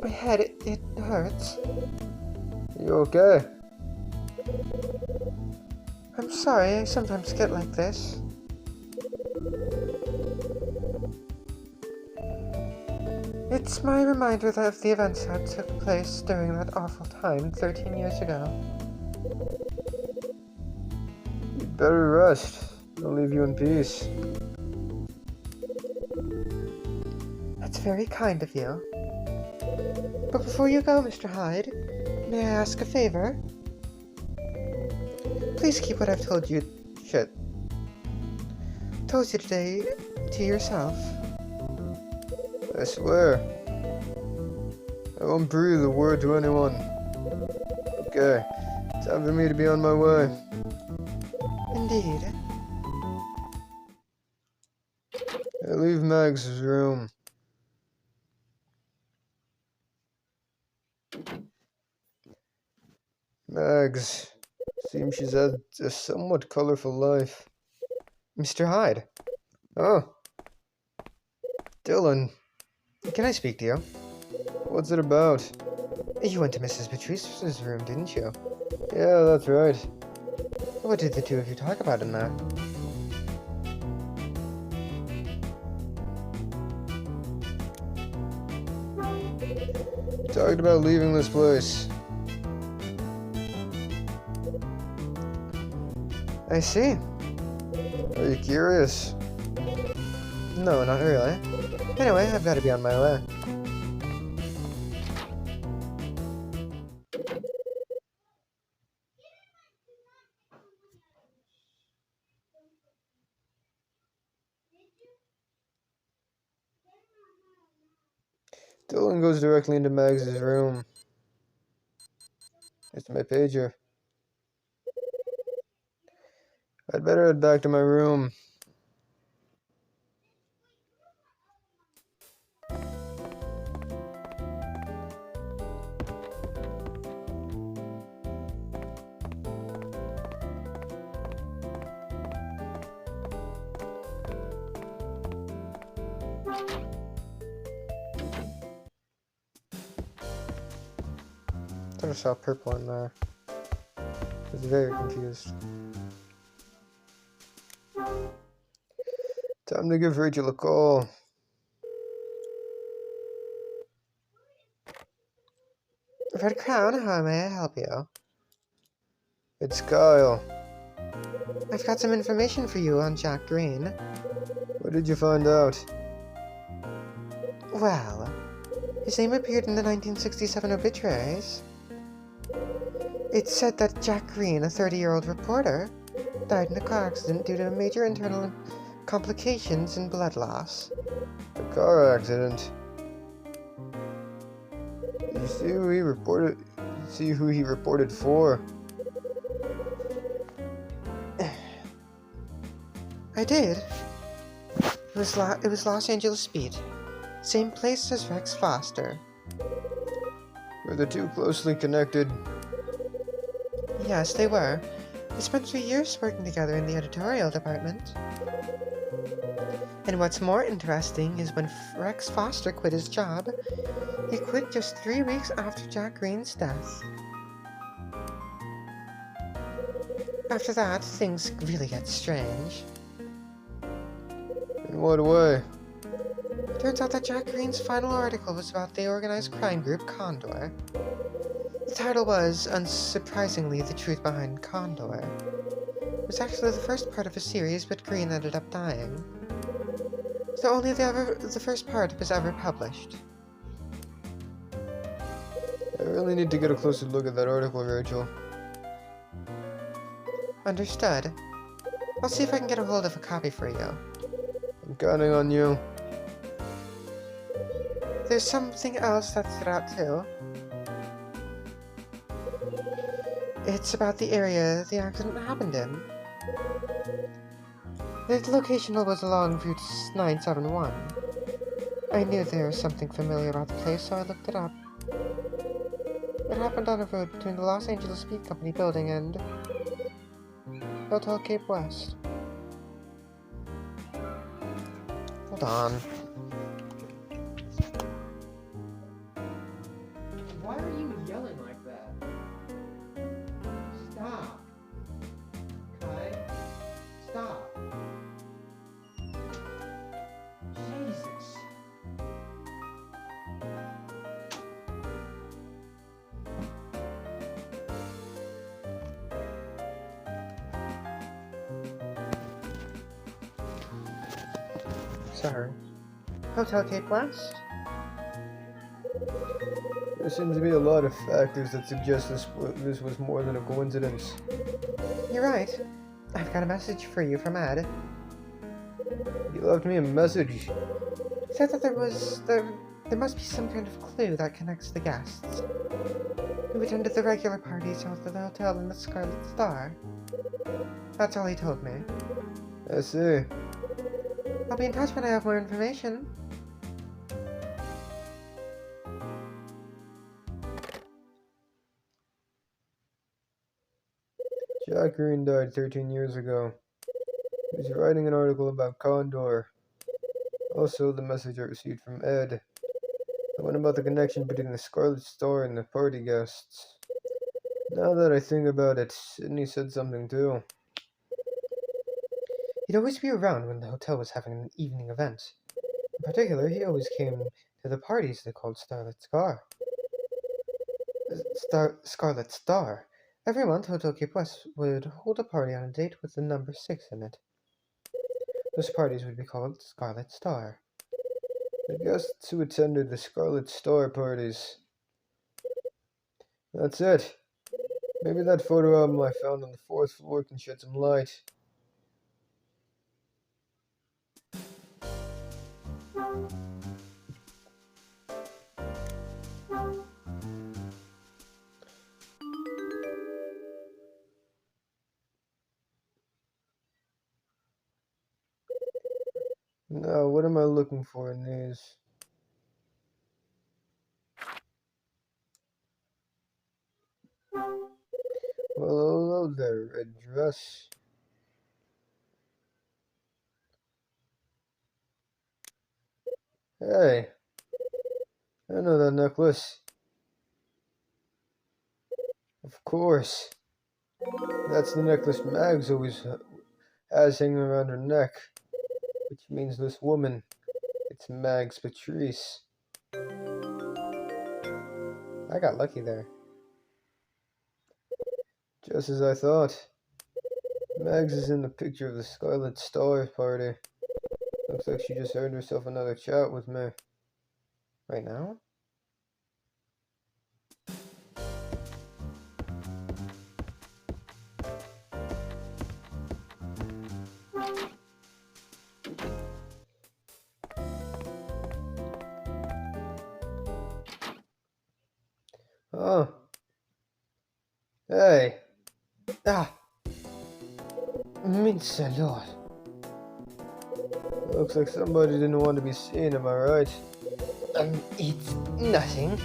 My head, it hurts. Are you okay? I'm sorry, I sometimes get like this. It's my reminder of the events that took place during that awful time 13 years ago. You'd better rest. I'll leave you in peace. That's very kind of you. But before you go, Mr. Hyde, may I ask a favor? Please keep what I've told you today to yourself. I swear. I won't breathe a word to anyone. Okay, time for me to be on my way. Indeed. I leave Mags' room. Mags. Seems she's had a somewhat colorful life. Mr. Hyde, Oh. Dylan, can I speak to you? what's it about? You went to Mrs. Patrice's room, didn't you? Yeah, that's right. What did the two of you talk about in there? Talked about leaving this place. I see. Are you curious? No, not really. Anyway, I've got to be on my way. Dylan goes directly into Mags' room. It's my pager. I'd better head back to my room. Thought I saw purple in there. I was very confused. Time to give Rachel a call. Red Crown, how may I help you? It's Kyle. I've got some information for you on Jack Green. What did you find out? Well, his name appeared in the 1967 obituaries. It said that Jack Green, a 30-year-old reporter, died in a car accident due to major internal complications and blood loss. A car accident. Did you see who he reported? See who he reported for? I did. It was Los Angeles Beat. Same place as Rex Foster. Were the two closely connected? Yes, they were. They spent 3 years working together in the editorial department. And what's more interesting is when Rex Foster quit his job, he quit just 3 weeks after Jack Green's death. After that, things really get strange. In what way? Turns out that Jack Green's final article was about the organized crime group Condor. The title was, unsurprisingly, The Truth Behind Condor. It was actually the first part of a series, but Green ended up dying. So only the first part was ever published. I really need to get a closer look at that article, Rachel. Understood. I'll see if I can get a hold of a copy for you. I'm counting on you. There's something else that stood out too. It's about the area the accident happened in. The location was along Route 971. I knew there was something familiar about the place, so I looked it up. It happened on a road between the Los Angeles Speed Company building and Hotel Cape West. Hold on. Why are you yelling like that? Stop. Kai, stop. Jesus. Sorry. Hotel Cape West? There seems to be a lot of factors that suggest this was more than a coincidence. You're right. I've got a message for you from Ed. He left me a message. He said that there must be some kind of clue that connects the guests who attended the regular parties held at the hotel in the Scarlet Star. That's all he told me. I see. I'll be in touch when I have more information. Jack Green died 13 years ago. He was writing an article about Condor. Also, the message I received from Ed. The one about the connection between the Scarlet Star and the party guests. Now that I think about it, Sydney said something too. He'd always be around when the hotel was having an evening event. In particular, he always came To the parties they called Scarlet Star. Every month, Hotel Cape West would hold a party on a date with the number 6 in it. Those parties would be called Scarlet Star. The guests who attended the Scarlet Star parties. That's it. Maybe that photo album I found on the 4th floor can shed some light. Now, what am I looking for in these? Well, hello there, red dress. Hey, I know that necklace. Of course. That's the necklace Mags always has hanging around her neck. Which means this woman. It's Mags Patrice. I got lucky there. Just as I thought. Mags is in the picture of the Scarlet Star party. Looks like she just earned herself another chat with me. Right now? Oh. Hey. Ah. Means a lot. Looks like somebody didn't want to be seen, am I right? It's nothing.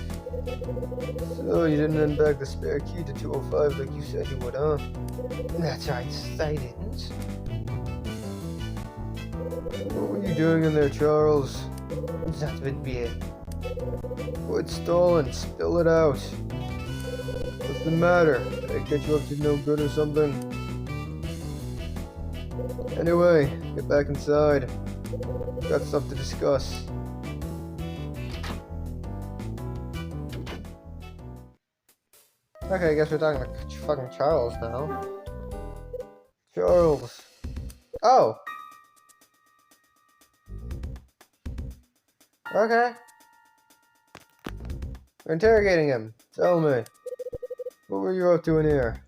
So you didn't unbag the spare key to 205 like you said you would, huh? That's right, I didn't. What were you doing in there, Charles? That would be it. Quit stalling, spill it out. What's the matter? Did I get you up to no good or something? Anyway, get back inside. Got stuff to discuss. Okay, I guess we're talking to fucking Charles now. Charles. Oh! Okay. We're interrogating him. Tell me. What were you up to in here?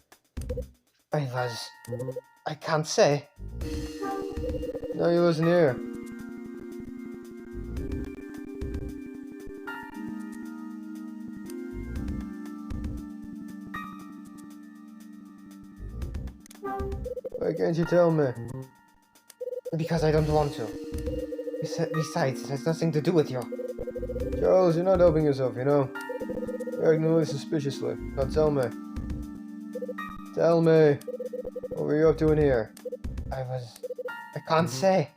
I can't say. Now you listen here. Why can't you tell me? Because I don't want to. Besides, it has nothing to do with you. Charles, you're not helping yourself, you know? You're acting really suspiciously. Now tell me. Tell me. What were you up to in here? I can't say.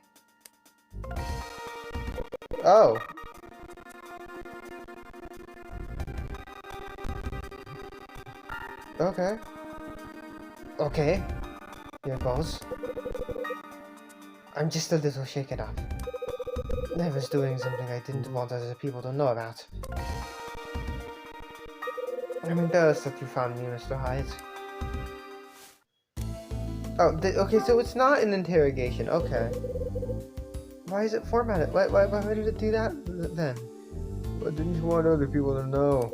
Oh. Okay. Okay. Here goes. I'm just a little shaken up. I was doing something I didn't want other people to know about. I'm embarrassed that you found me, Mr. Hyde. Oh, okay, so it's not an interrogation. Okay. Why is it formatted? Why did it do that then? What didn't you want other people to know?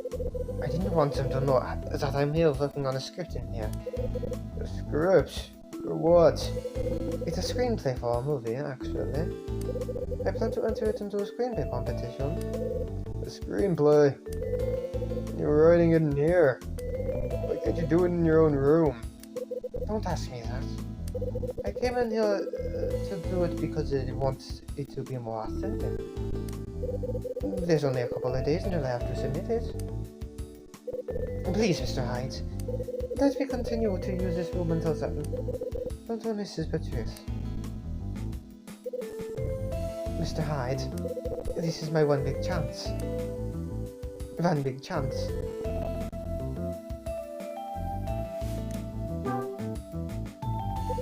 I didn't want them to know that I'm here working on a script in here. A script? For what? It's a screenplay for a movie, actually. I plan to enter it into a screenplay competition. A screenplay? You're writing it in here. Why can't you do it in your own room? Don't ask me that. I came in here to do it because I want it to be more authentic. There's only a couple of days until I have to submit it. Please, Mr. Hyde, let me continue to use this room until 7. Don't tell Mrs. Patrice. Mr. Hyde, this is my one big chance. One big chance.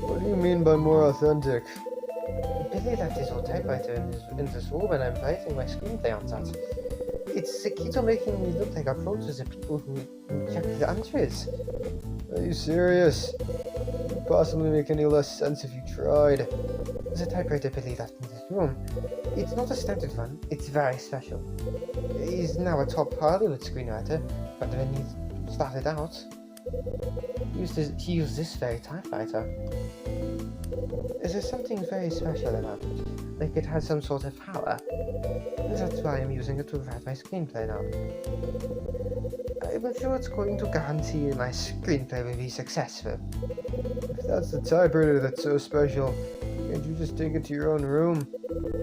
What do you mean by more authentic? Billy left his old typewriter in this room and I'm writing my screenplay on that. It's the key to making me look like a pro to the people who check the entries. Are you serious? It would possibly make any less sense if you tried. The typewriter Billy left in this room. It's not a standard one, it's very special. He's now a top Hollywood screenwriter, but when he started out, he used this very typewriter. There's something very special about it, like it has some sort of power. That's why I'm using it to write my screenplay now. I'm sure it's going to guarantee my screenplay will be successful. If that's the typewriter that's so special, can't you just take it to your own room?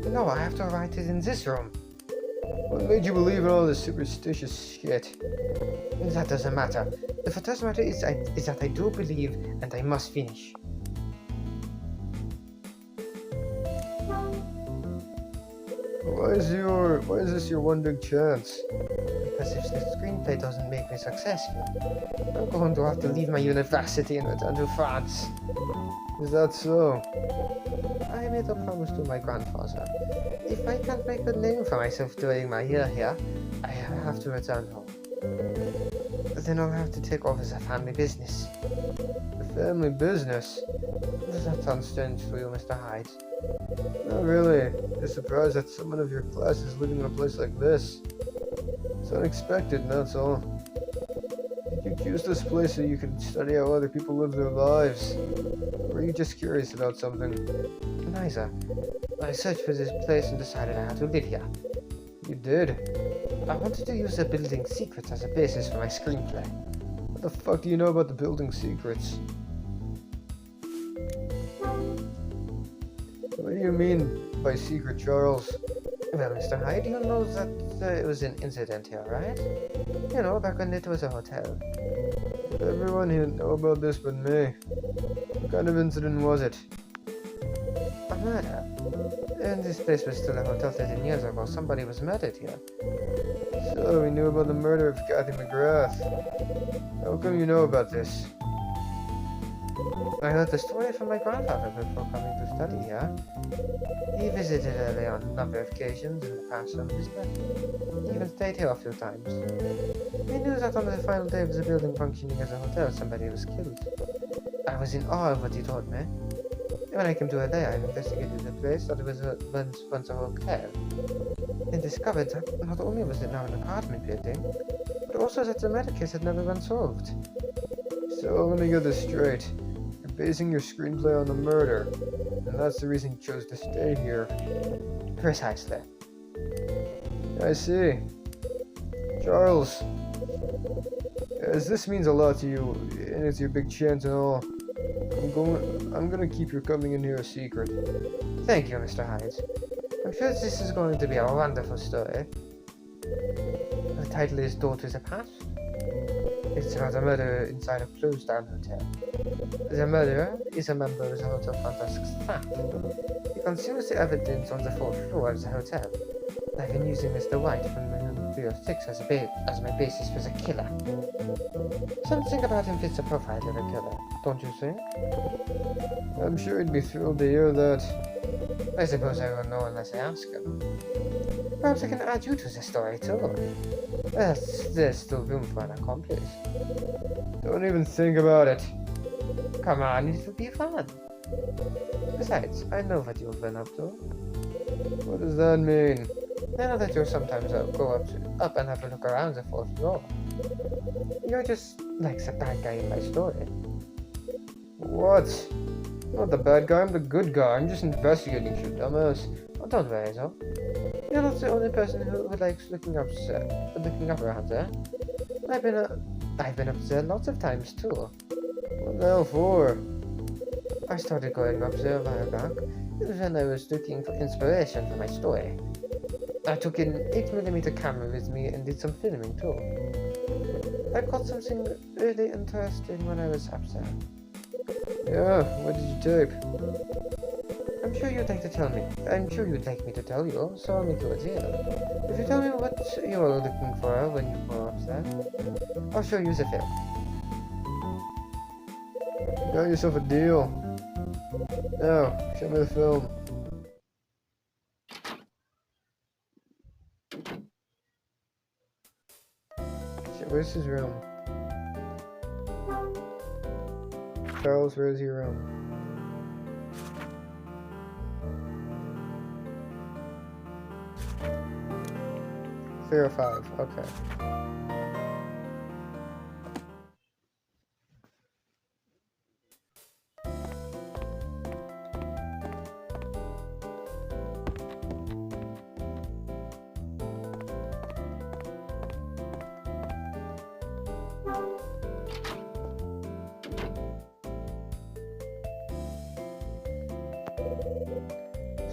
No, I have to write it in this room. What made you believe in all this superstitious shit? That doesn't matter. What does matter is that I do believe and I must finish. Why is this your one big chance? Because if the screenplay doesn't make me successful, I'm going to have to leave my university and return to France. Is that so? I made a promise to my grandfather. If I can't make a name for myself during my year here, I have to return home. Then I'll have to take over the family business. The family business? That sounds strange for you, Mr. Hyde. Not really. You're surprised that someone of your class is living in a place like this. It's unexpected, that's all. Did you choose this place so you could study how other people live their lives? Or were you just curious about something? Neither. I searched for this place and decided I had to live here. You did? I wanted to use the building secrets as a basis for my screenplay. What the fuck do you know about the building secrets? What do you mean by secret, Charles? Well, Mr. Hyde, you know that it was an incident here, right? You know, back when it was a hotel. Did everyone here know about this but me? What kind of incident was it? A murder. And this place was still a hotel 13 years ago. Somebody was murdered here. So, we knew about the murder of Kathy McGrath. How come you know about this? I heard the story from my grandfather before coming to study here. He visited early on a number of occasions in the past on his birthday. He even stayed here a few times. We knew that on the final day of the building functioning as a hotel, somebody was killed. I was in awe of what he told me. When I came to LA, I investigated the place that it was once a hotel, and discovered that not only was it now an apartment building, but also that the murder case had never been solved. So let me get this straight. You're basing your screenplay on the murder, and that's the reason you chose to stay here. Precisely. I see. Charles, as this means a lot to you, and it's your big chance and all, I'm gonna keep your coming in here a secret. Thank you, Mr. Hyde. I'm sure this is going to be a wonderful story. The title is Door to the Past. It's about a murder inside a closed-down hotel. The murderer is a member of the Hotel Fantastic's staff. He conceals the evidence on the 4th floor of the hotel. I've been using Mr. White from Room 306 as my basis for the killer. Something about him fits the profile of a killer, don't you think? I'm sure he'd be thrilled to hear that. I suppose I won't know unless I ask him. Perhaps I can add you to the story too. There's still room for an accomplice. Don't even think about it. Come on, it will be fun. Besides, I know what you've been up to. What does that mean? I know that you sometimes go up and have a look around the 4th floor. You're just like the bad guy in my story. What? Not the bad guy, I'm the good guy. I'm just investigating you, dumbass. Oh, don't worry, though. You're not the only person who likes looking up around there. I've been up there lots of times too. What the hell for? I started going up there a while back when I was looking for inspiration for my story. I took an 8mm camera with me and did some filming too. I caught something really interesting when I was up there. Yeah, what did you tape? I'm sure you'd like to tell me. I'm sure you'd like me to tell you, so I'll make you a deal. If you tell me what you are looking for when you go up there, I'll show you the film. You got yourself a deal. Now, show me the film. Where's his room? Charles, where's your room? Three or five, okay.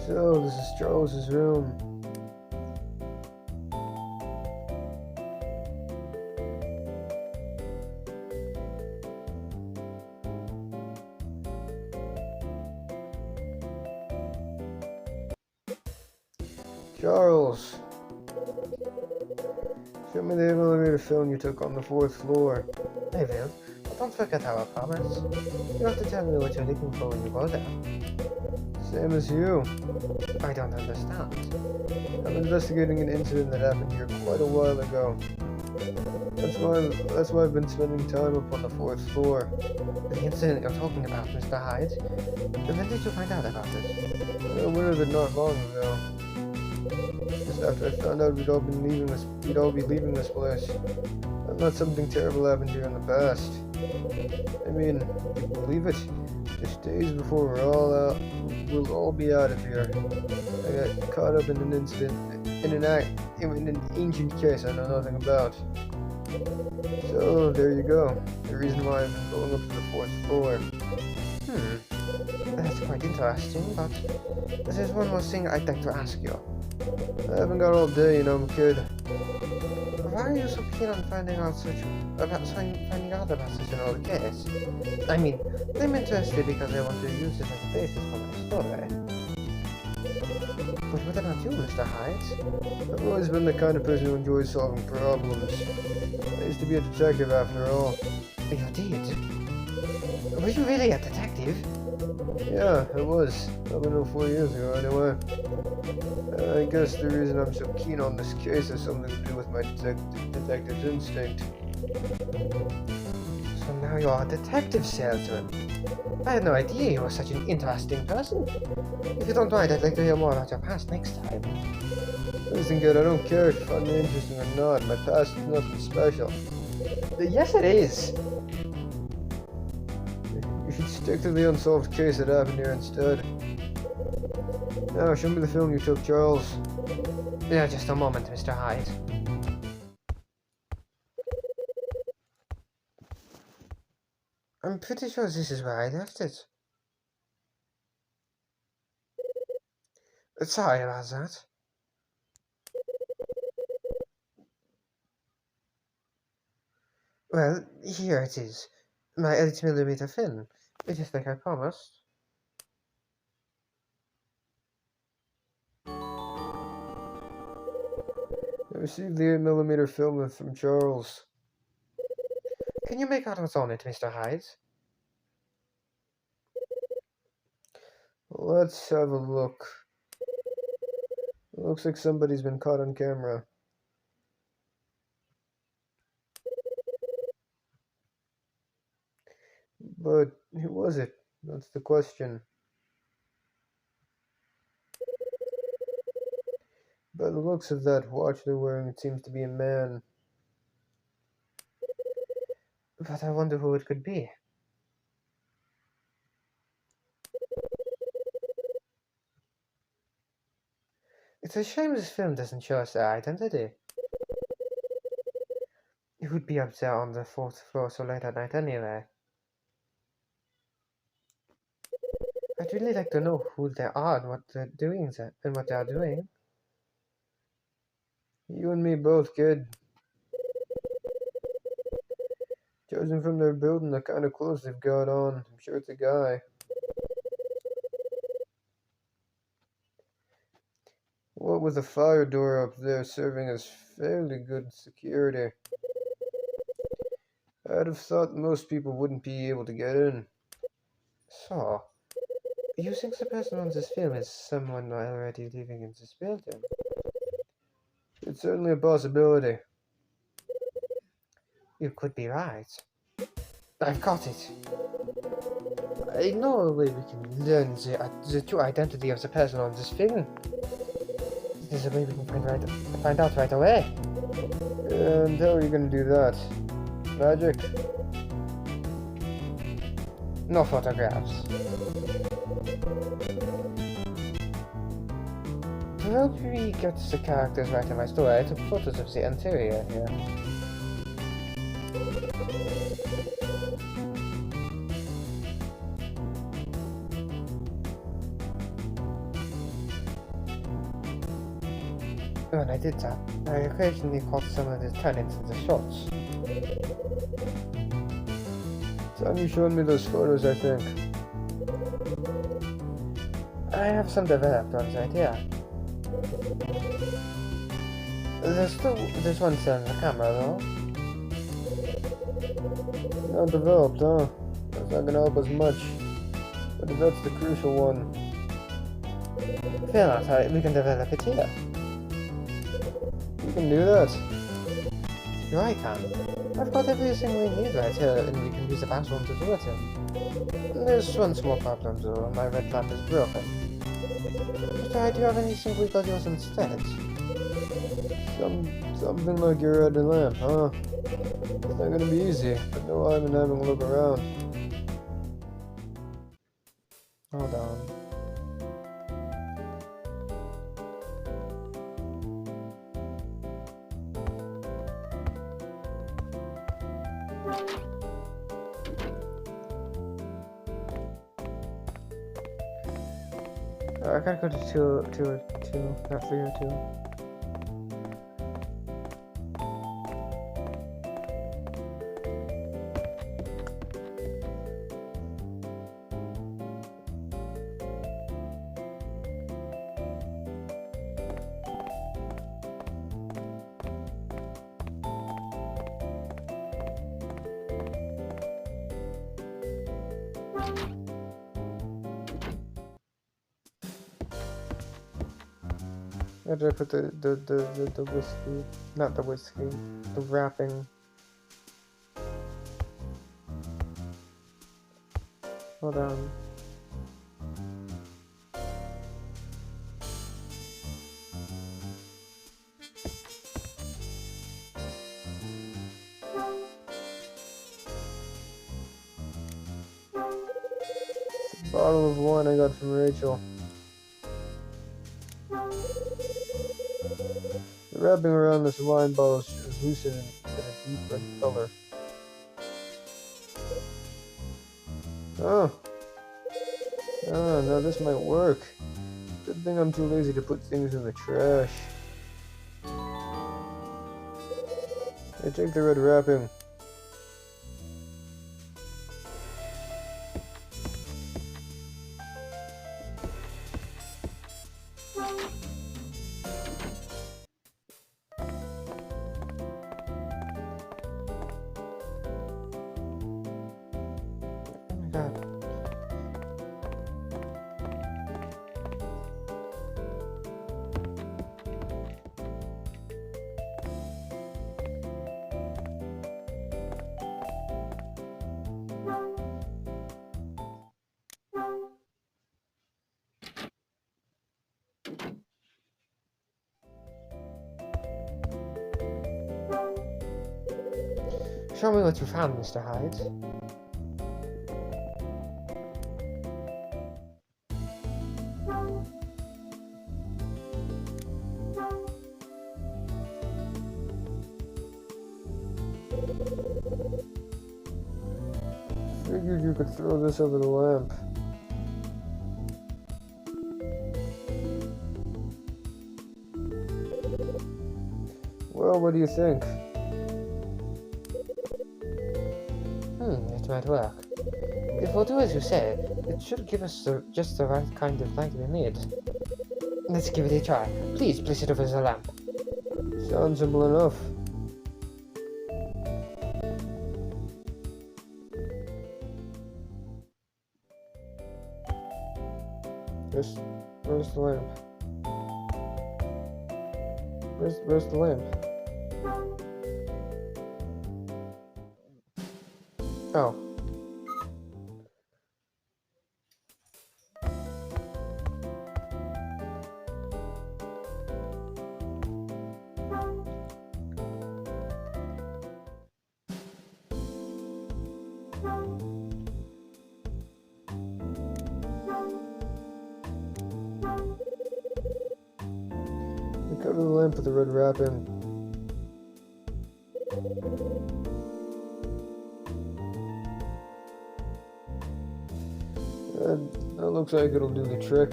So, this is Charles's room. Charles! Show me the elevator film you took on the 4th floor. I will. But don't forget our promise. You have to tell me what you're looking for when you go there. Same as you. I don't understand. I'm investigating an incident that happened here quite a while ago. That's why I've been spending time up on the 4th floor. The incident you're talking about, Mr. Hyde? When did you find out about it? I learned of it not long ago. Just after I found out we'd all be leaving this place. I thought something terrible happened here in the past. I mean, you believe it? Just days before we'll all be out of here. I got caught up in an incident, in an ancient case I know nothing about. So, there you go. The reason why I've been going up to the 4th floor. That's quite interesting, but there's one more thing I'd like to ask you. I haven't got all day, you know, I'm a kid. Why are you so keen on finding out about such an old case? I mean, I'm interested because I want to use it as a basis for my story. But what about you, Mr. Hyde? I've always been the kind of person who enjoys solving problems. I used to be a detective after all. You did? Were you really a detective? Yeah, I was. Up until 4 years ago, anyway. I guess the reason I'm so keen on this case has something to do with my detective's instinct. So now you're a detective salesman. I had no idea you were such an interesting person. If you don't mind, I'd like to hear more about your past next time. Listen, kid, I don't care if you find me interesting or not. My past is nothing special. Yes, it is. You should stick to the unsolved case that happened here instead. Now, show me the film you took, Charles. Yeah, just a moment, Mr. Hyde. I'm pretty sure this is where I left it. Sorry about that. Well, here it is. My 8mm film. Just like I promised. I received the 8mm film from Charles. Can you make out what's on it, Mr. Hyde? Let's have a look. It looks like somebody's been caught on camera. But who was it? That's the question. By the looks of that watch they're wearing, it seems to be a man. But I wonder who it could be. It's a shame this film doesn't show us their identity. It would be up there on the 4th floor so late at night anyway. I'd really like to know who they are and what they're doing there, and what they are doing. You and me both, kid. Judging from their build and the kind of clothes they've got on, I'm sure it's a guy. What with the fire door up there serving as fairly good security. I'd have thought most people wouldn't be able to get in. So, you think the person on this film is someone already living in this building? It's certainly a possibility. You could be right. I've got it. I know a way we can learn the true identity of the person on this thing. There's a way we can find out right away. And how are you gonna do that? Magic? No photographs. To help me get the characters right in my story, I took photos of the interior here. When I did that, I occasionally caught some of the tenants in the shots. Time you showed me those photos, I think. I have some developed ones right here. There's one still on the camera though. Not developed, huh? That's not gonna help us much. But that's the crucial one. Fear not, we can develop it here. You can do that. Sure I can. I've got everything we need right here, and we can use the bathroom to do it in. There's one small problem though, my red lamp is broken. Do you have anything we could use instead? Something like your red lamp, huh? It's not gonna be easy, but no harm in having a look around. Hold on. I gotta go to two, not 3 or 2. Where did I put the whiskey? Not the whiskey. The wrapping. Hold on. It's a bottle of wine I got from Rachel. The wrapping around this wine bottle is lucid and a deep red color. Oh. Ah, now this might work. Good thing I'm too lazy to put things in the trash. Hey, take the red wrapping. God. Show me what you found, Mr. Hyde. Figured you could throw this over the lamp. Well, what do you think? It might work. If we'll do as you say, it should give us just the right kind of light we need. Let's give it a try. Please place it over the lamp. Sounds simple enough. Where's the lamp? Where's the lamp? Oh. Cover the lamp with the red wrapping. That looks like it'll do the trick.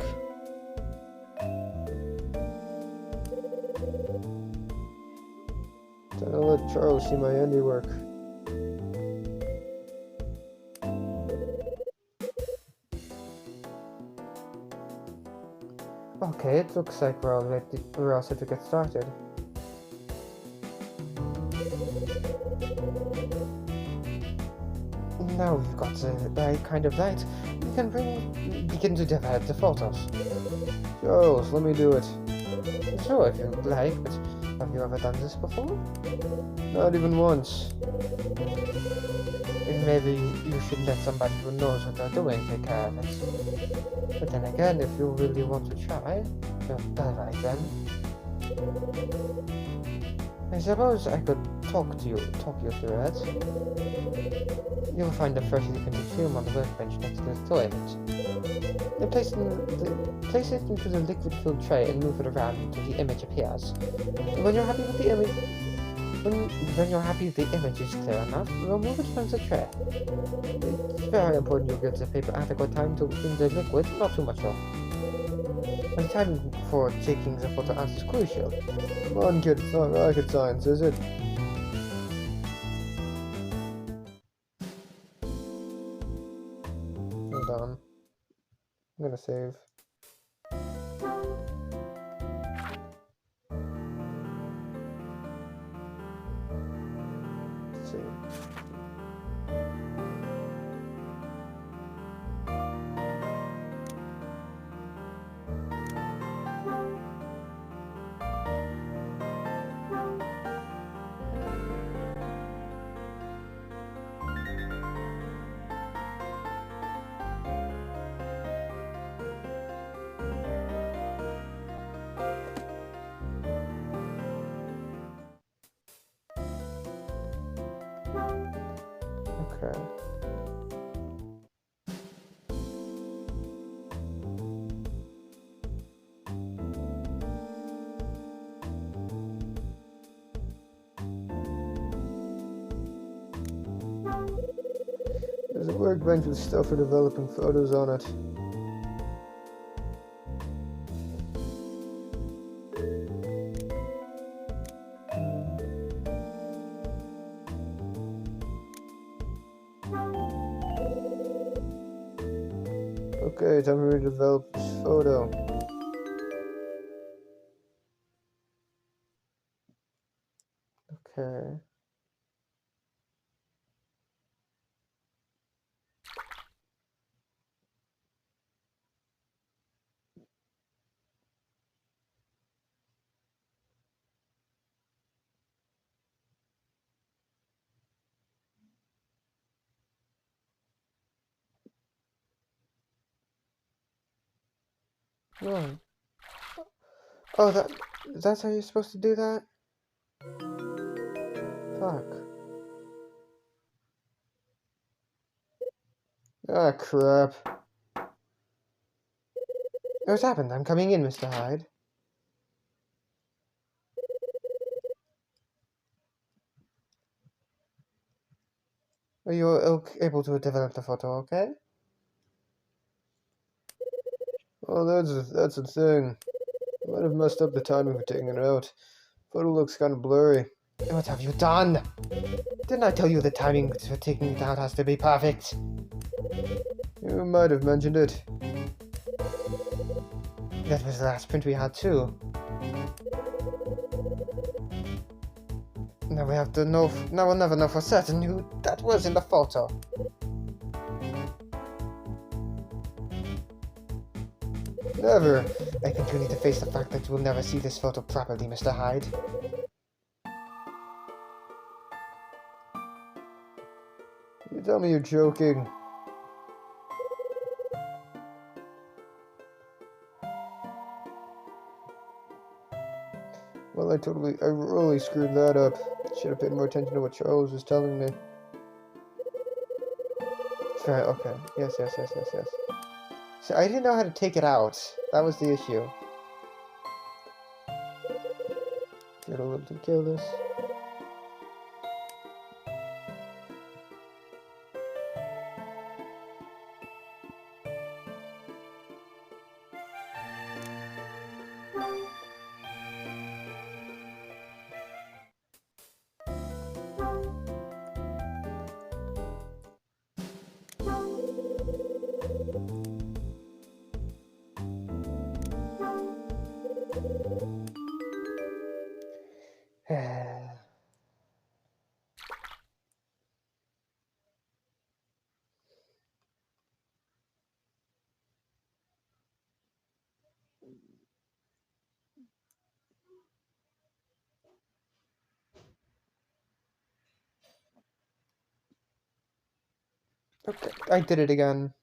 Time to let Charles see my handiwork. Okay, it looks like we're all set to get started. Now we've got the right kind of light, we can begin to develop the photos. Charles, let me do it. Sure, if you'd like, but have you ever done this before? Not even once. Maybe you should let somebody who knows what they're doing take care of it. But then again, if you really want to try, alright then. I suppose I could talk you through it. You'll find a freshly printed film on the workbench next to the toilet. Then place it into the liquid-filled tray and move it around until the image appears. When you're happy with the image, when you're happy the image is clear enough, remove it from the tray. It's very important you give the paper adequate time to in the liquid, not too much though. And the time for taking the photo out is crucial. Come on, kid, it's not rocket science, is it? Hold on. I'm gonna save. Let's see. Okay. There's a workbench with stuff for developing photos on it. Okay, time for me to develop this photo. Okay. No. Oh, that's how you're supposed to do that? Fuck. Ah, crap. What's happened? I'm coming in, Mr. Hyde. Are you able to develop the photo, okay? Oh, that's the thing. I might have messed up the timing for taking it out. Photo looks kind of blurry. What have you done? Didn't I tell you the timing for taking it out has to be perfect? You might have mentioned it. That was the last print we had too. Now we have to know. Now we'll never know for certain who that was in the photo. Never. I think you need to face the fact that we'll never see this photo properly, Mr. Hyde. You tell me you're joking. Well, I really screwed that up. Should have paid more attention to what Charles was telling me. Right, okay. Yes. So I didn't know how to take it out. That was the issue. Get a little too careless. Okay, I did it again.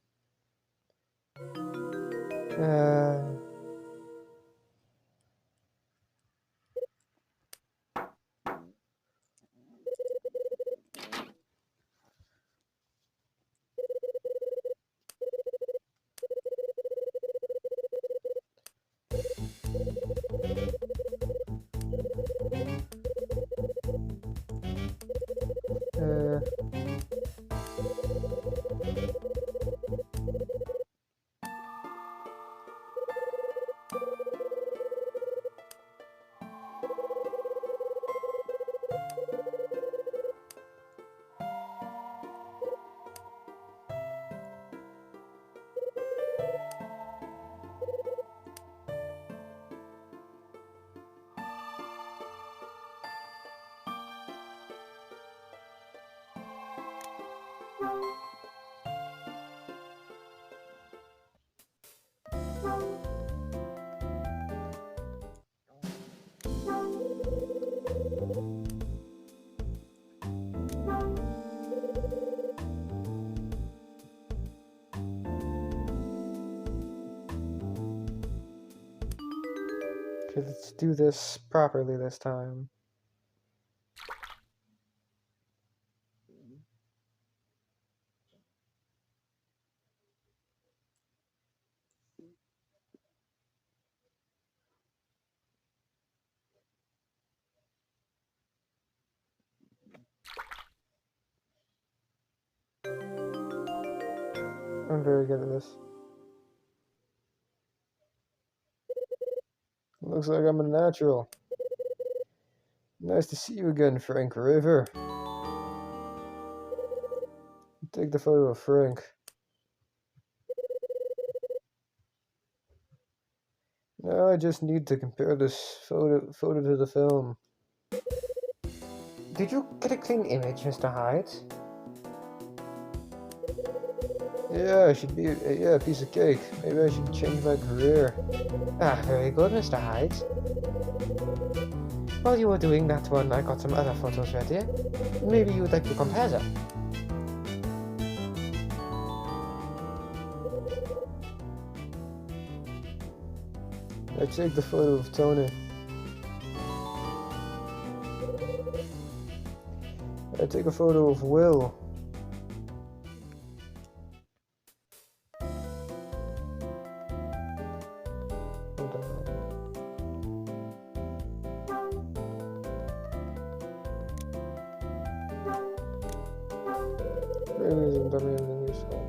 Uh, okay, let's do this properly this time. I'm very good at this. Looks like I'm a natural. Nice to see you again, Frank River. Take the photo of Frank. Now I just need to compare this photo to the film. Did you get a clean image, Mr. Hyde? Yeah, I should be a piece of cake. Maybe I should change my career. Ah, very good, Mr. Hyde. While you were doing that one, I got some other photos ready. Maybe you would like to compare them. I take the photo of Tony. I take a photo of Will. Hold on. Realism también es useful.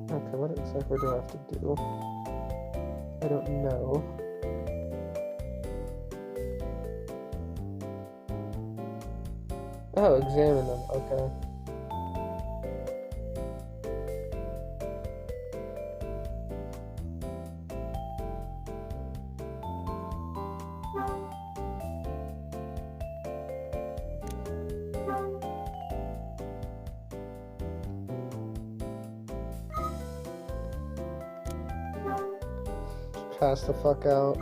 Okay, what exactly do I have to do? I don't know. Oh, examine them. Okay. pass the fuck out.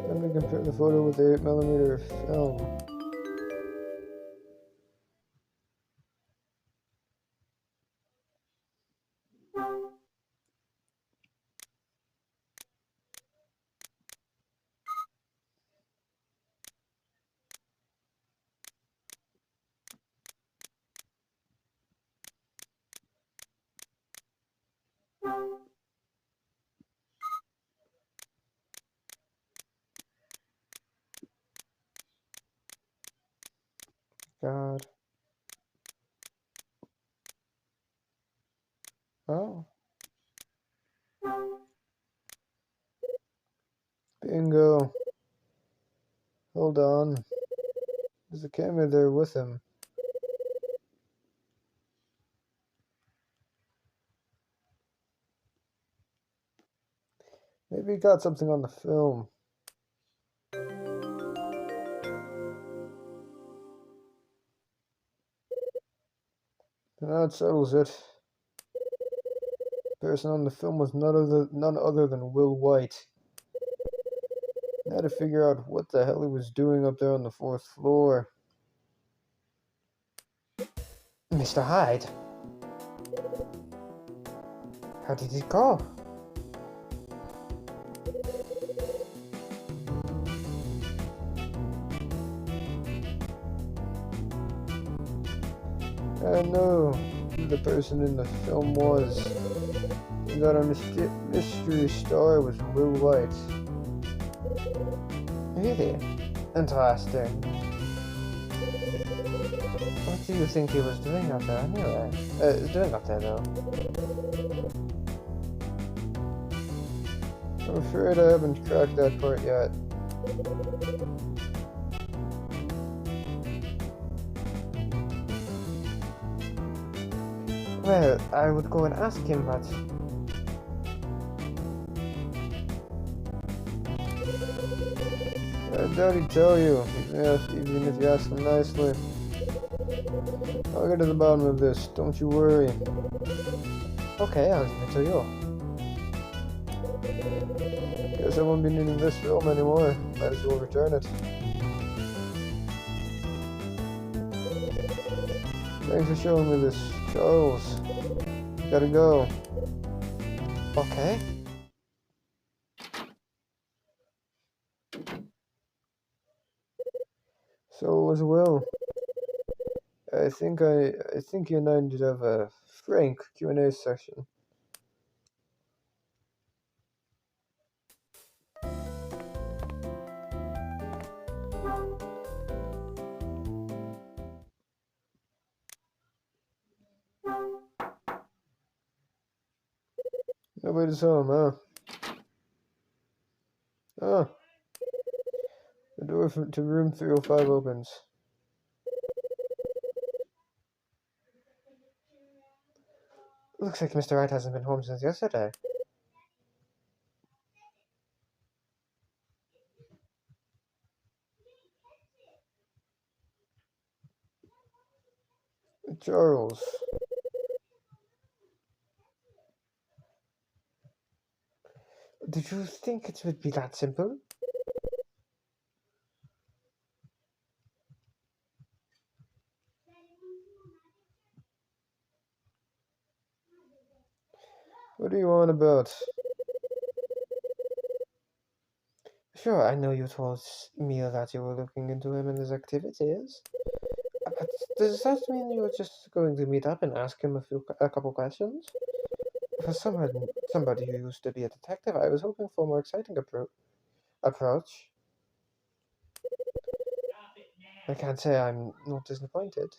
Then we compare the photo with the 8mm film. God. Oh. Bingo. Hold on. There's a camera there with him. Maybe he got something on the film. That settles it. The person on the film was none other than Will White. I had to figure out what the hell he was doing up there on the 4th floor. Mr. Hyde? How did it go? I know who the person in the film was. He got a mystery star was Will White. Really? Interesting. What do you think he was doing up there anyway? Doing up there though? I'm afraid I haven't cracked that part yet. Well, I would go and ask him, but... I doubt he'd tell you, even if you ask him nicely. I'll get to the bottom of this, don't you worry. Okay, I'll leave it to you. Guess I won't be needing this film anymore. Might as well return it. Thanks for showing me this, Charles. Gotta go. Okay. So was Will. I think you and I need to have a frank Q&A session. Nobody's home, huh? Oh. The door to room 305 opens. Looks like Mr. Wright hasn't been home since yesterday. Charles. Did you think it would be that simple? What are you on about? Sure, I know you told me that you were looking into him and his activities. But does that mean you were just going to meet up and ask him a couple questions? For somebody who used to be a detective, I was hoping for a more exciting approach. I can't say I'm not disappointed.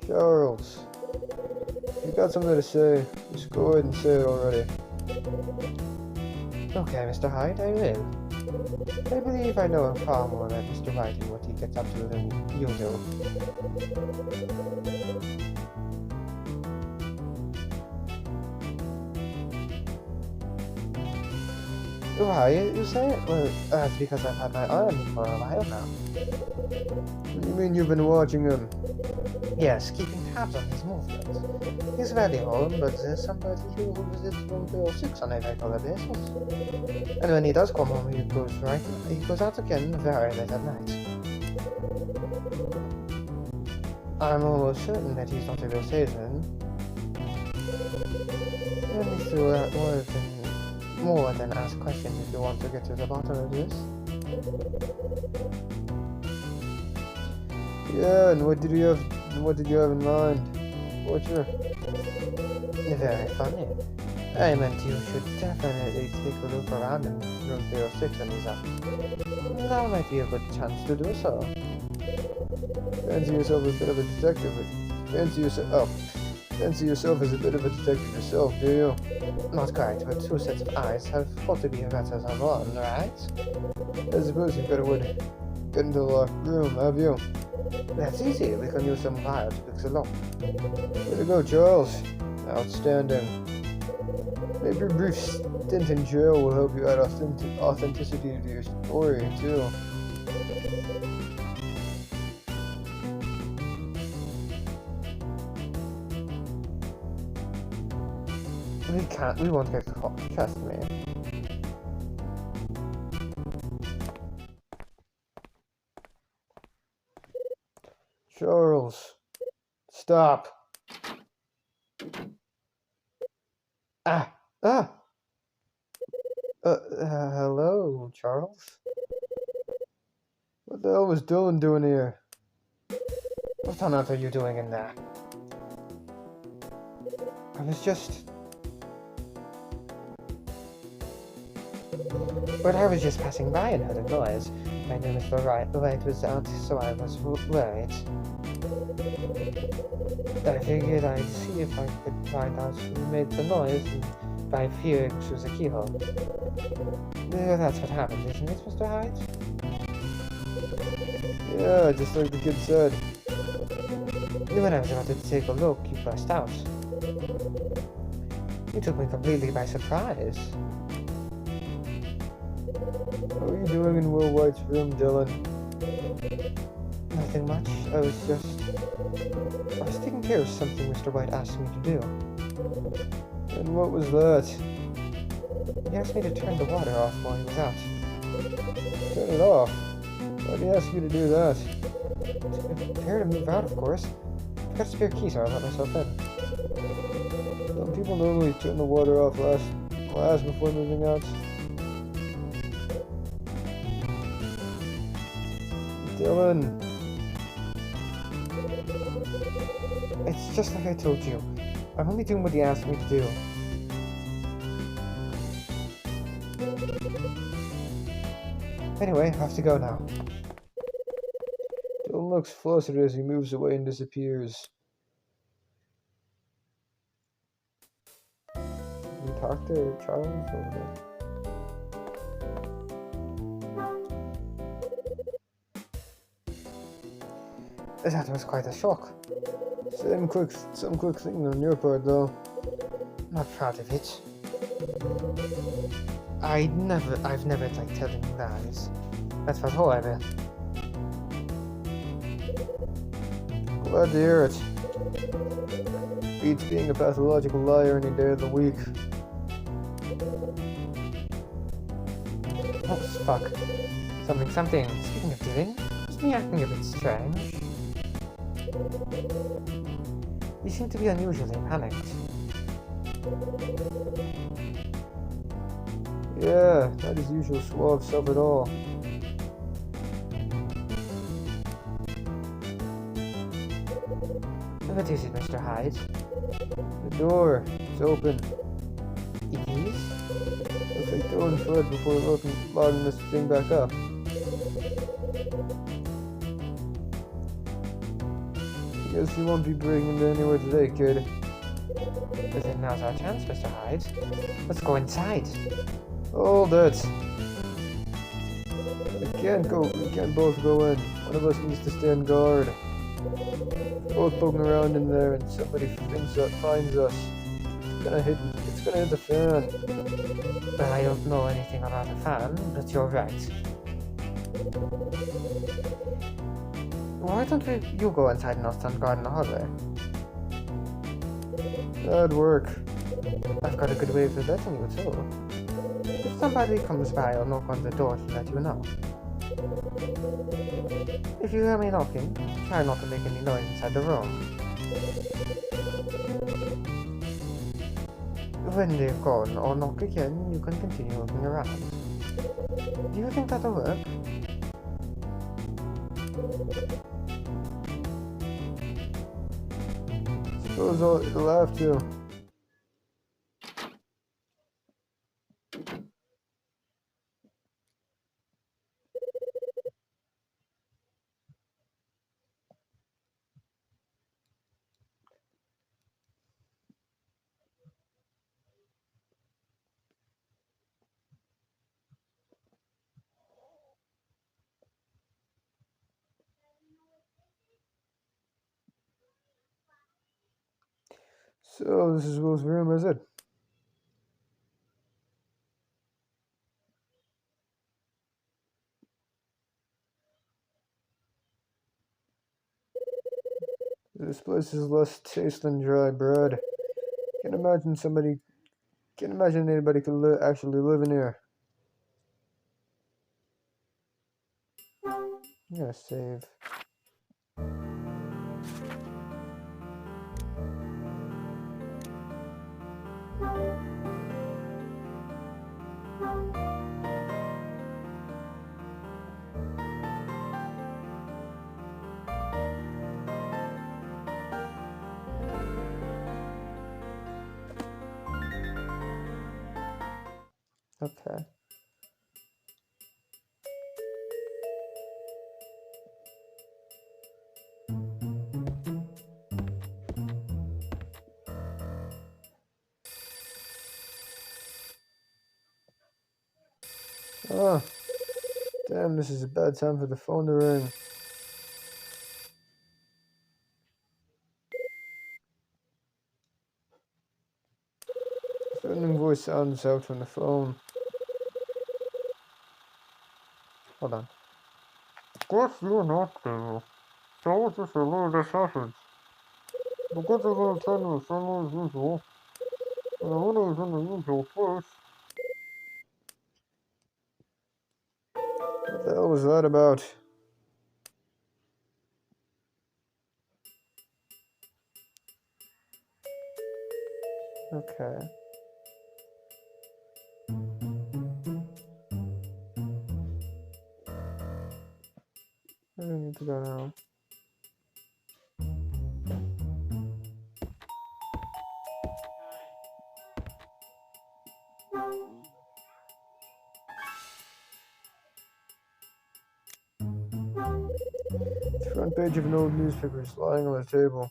Charles. If you got something to say, just go ahead and say it already. Okay, Mr. Hyde, I will. I believe I know far more about Mr. White and what he gets up to than you do. Why, you say? Well, that's because I've had my eye on him for a while now. What do you mean you've been watching him? Yes, keeping tabs on his movements. He's very home, but there's somebody who visits room 306 on a regular basis. And when he does come home, he goes out again very late at night. I'm almost certain that he's not a real salesman. Let me throw out more than ask questions if you want to get to the bottom of this. Yeah, and what did you have in mind? Butcher? Very funny. I meant you should definitely take a look around in room 306 when he's up. That might be a good chance to do so. Fancy yourself a bit of a detective. Fancy yourself as a bit of a detective yourself, do you? Not quite, but two sets of eyes have got to be better than one, right? I suppose you've got to get into the locked room, have you? That's easy. We can use some wire to fix the lock. Way to go, Charles. Outstanding. Maybe a brief stint in jail will help you add authenticity to your story, too. We won't get caught, trust me. Charles, stop. Hello, Charles? What the hell was Dylan doing here? What on earth are you doing in there? I was just... But I was just passing by and heard a noise. My name is Mr. The light was out, so I was worried. I figured I'd see if I could find out who made the noise and by peering through the keyhole. That's what happened, isn't it, Mr. Hyde? Yeah, just like the kid said. When I was about to take a look, you burst out. You took me completely by surprise. What are you doing in Will White's room, Dylan? Nothing much. I was taking care of something Mr. White asked me to do. And what was that? He asked me to turn the water off while he was out. Turn it off? Why did he ask you to do that? To prepare to move out, of course. I've got spare keys, so I let myself in. Some people normally turn the water off last before moving out. Dylan. It's just like I told you. I'm only doing what he asked me to do. Anyway, I have to go now. Dylan looks flustered as he moves away and disappears. Can you talk to Charles over there? That was quite a shock. Some quick thinking on your part, though. Not proud of it. I've never liked telling lies. That's what horrible. Glad to hear it. Beats being a pathological liar any day of the week. Oh, fuck. Something. Speaking of doing, is me acting a bit strange? You seem to be unusually panicked. Yeah, not his usual suave self at all. What is it, Mr. Hyde? The door. It's open. It is? Looks like Dylan fled before logging this thing back up. Guess you won't be breaking into anywhere today, kid. But then now's our chance, Mr. Hyde. Let's go inside. Hold it! We can't go. We can't both go in. One of us needs to stand guard. Both poking around in there, and somebody finds us. It's gonna hit. It's gonna hit the fan. Well, I don't know anything about the fan, but you're right. Why don't you go inside and I'll stand guard in the hallway? That'd work. I've got a good way of letting you too. If somebody comes by, I'll knock on the door to let you know. If you hear me knocking, try not to make any noise inside the room. When they've gone, or knock again, you can continue looking around. Do you think that'll work? Suppose it'll have to. So, this is Will's room, is it? This place is less taste than dry bread. Can't imagine anybody could actually live in here. I'm gonna save. Okay. Ah, damn, this is a bad time for the phone to ring. Threatening voice sounds out from the phone. Hold on. Guess you're not there. So this is a little sausage. The goods are going to turn me friendly as usual. And the winner is in the usual place. What the hell was that about? Okay. Where do I need to go now? The front page of an old newspaper is lying on the table.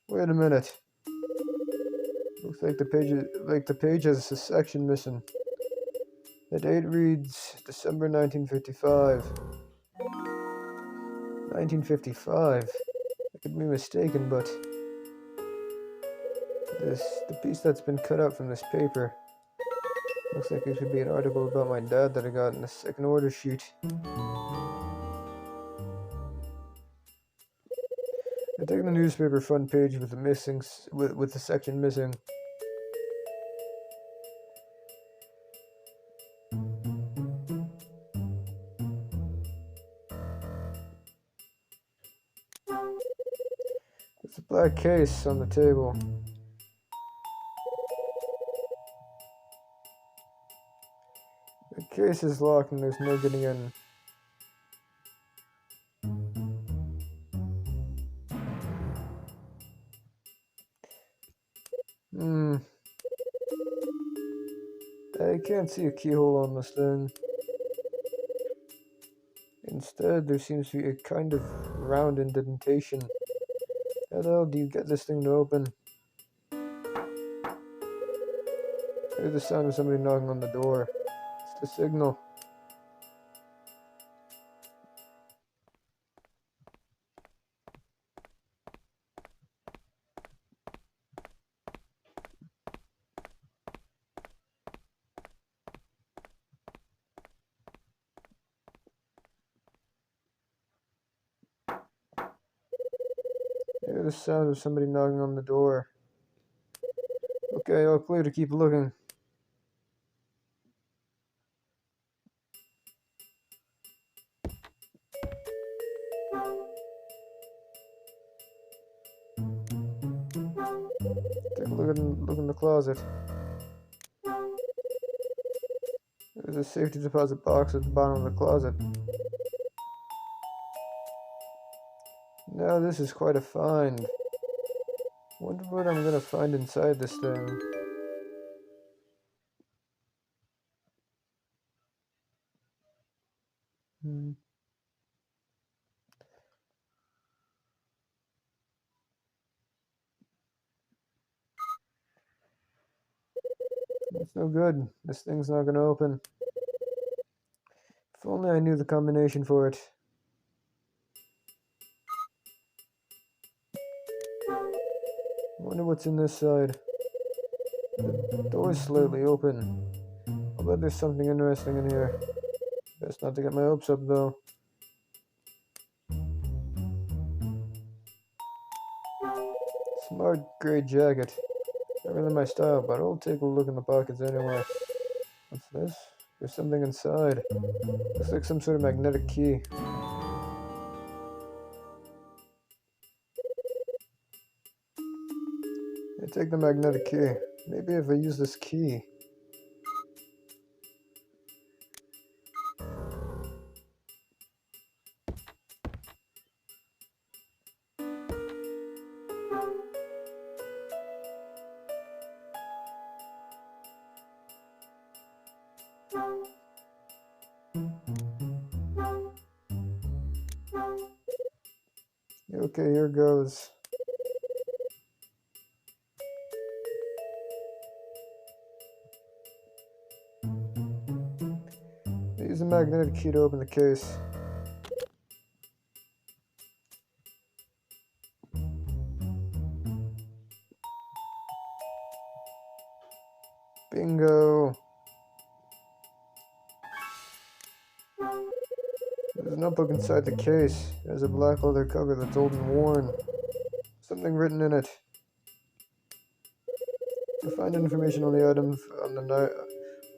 Wait a minute. Looks like the page has a section missing. The date reads December 1955. 1955. I could be mistaken, but the piece that's been cut out from this paper looks like it could be an article about my dad that I got in a second order sheet. I take the newspaper front page with the section missing. There's a black case on the table. The case is locked and there's no getting in. I can't see a keyhole on this thing. Instead, there seems to be a kind of round indentation. How the hell do you get this thing to open? I hear the sound of somebody knocking on the door. It's the signal. I hear the sound of somebody knocking on the door. Okay, all clear to keep looking. Take a look in the closet. There's a safety deposit box at the bottom of the closet. Now this is quite a find. Wonder what I'm gonna find inside this thing. It's no good. This thing's not gonna open. If only I knew the combination for it. Wonder what's in this side. The door's slightly open. I'll bet there's something interesting in here. Best not to get my hopes up though. Smart gray jacket. Not really my style, but I'll take a look in the pockets anyway. What's this? There's something inside. Looks like some sort of magnetic key. I take the magnetic key. Maybe if I use this key. Okay, here goes. Use a magnetic key to open the case. Bingo! There's a notebook inside the case. It has a black leather cover that's old and worn. Something written in it. You'll find information on the item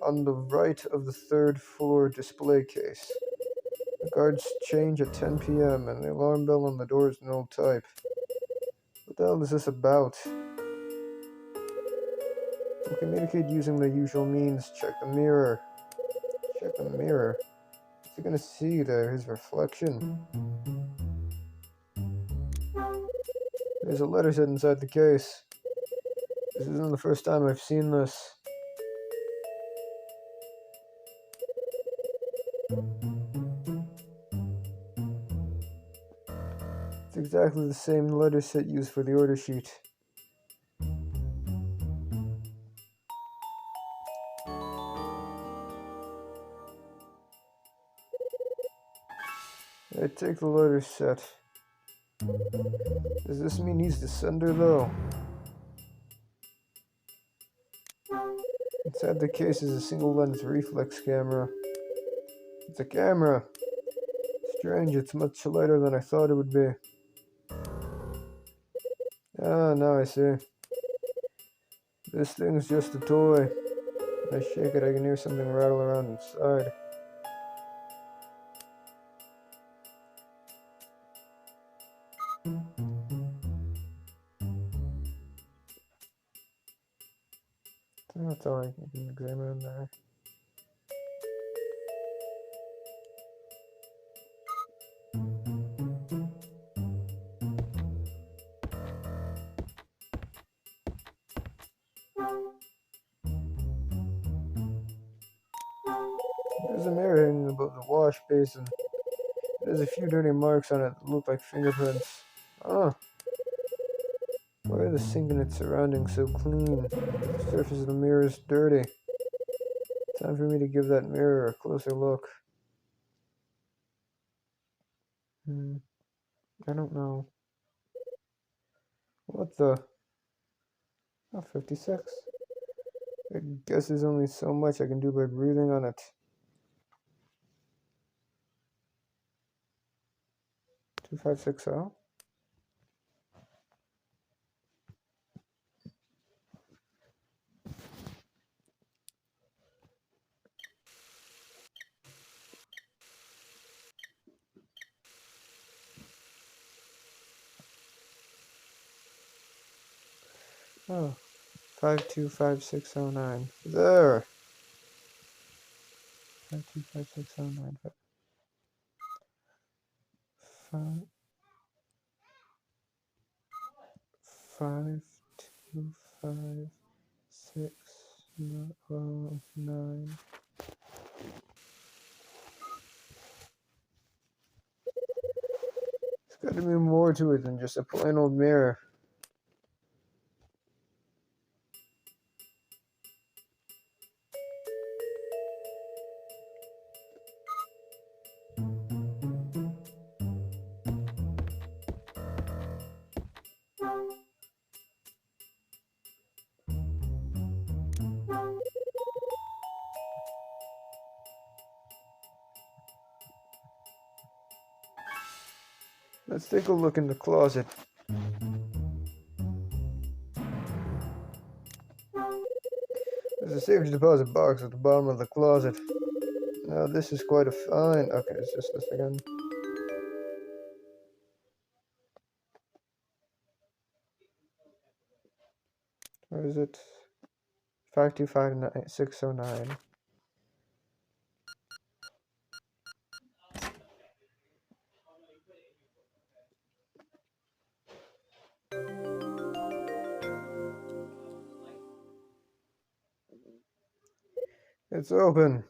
on the right of the third floor display case. The guards change at 10 p.m. and the alarm bell on the door is an old type. What the hell is this about? We'll communicate using the usual means. Check the mirror. Check the mirror. What's he gonna see there? His reflection. There's a letter set inside the case. This isn't the first time I've seen this. It's exactly the same letter set used for the order sheet. I take the letter set. Does this mean he's the sender, though? Inside the case is a single-lens reflex camera. It's a camera. Strange, it's much lighter than I thought it would be. Ah, now I see. This thing's just a toy. When I shake it, I can hear something rattle around inside. That's all I can examine in there. There's a mirror hanging above the wash basin. There's a few dirty marks on it that look like fingerprints. Oh. Why are the sink and its surroundings so clean? The surface of the mirror is dirty. Time for me to give that mirror a closer look. I don't know. What the? Oh, 56. I guess there's only so much I can do by breathing on it. 2560. Oh, 525609. There. 525609. 525609. There's got to be more to it than just a plain old mirror. Let's take a look in the closet. There's a safety deposit box at the bottom of the closet. Now this is quite a find. Okay, it's just this again. Where is it? 525609. It's open.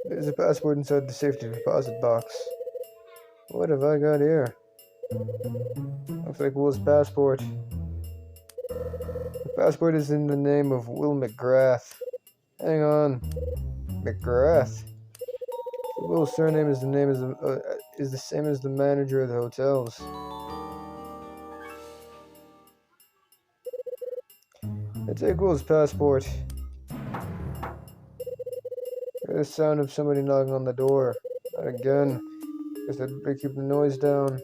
There's a passport inside the safety deposit box. What have I got here? Looks like Will's passport. The passport is in the name of Will McGrath. Hang on. McGrath? So Will's surname is the same as the manager of the hotels. I take Will's passport. Hear the sound of somebody knocking on the door. Not again. Guess I'd better keep the noise down.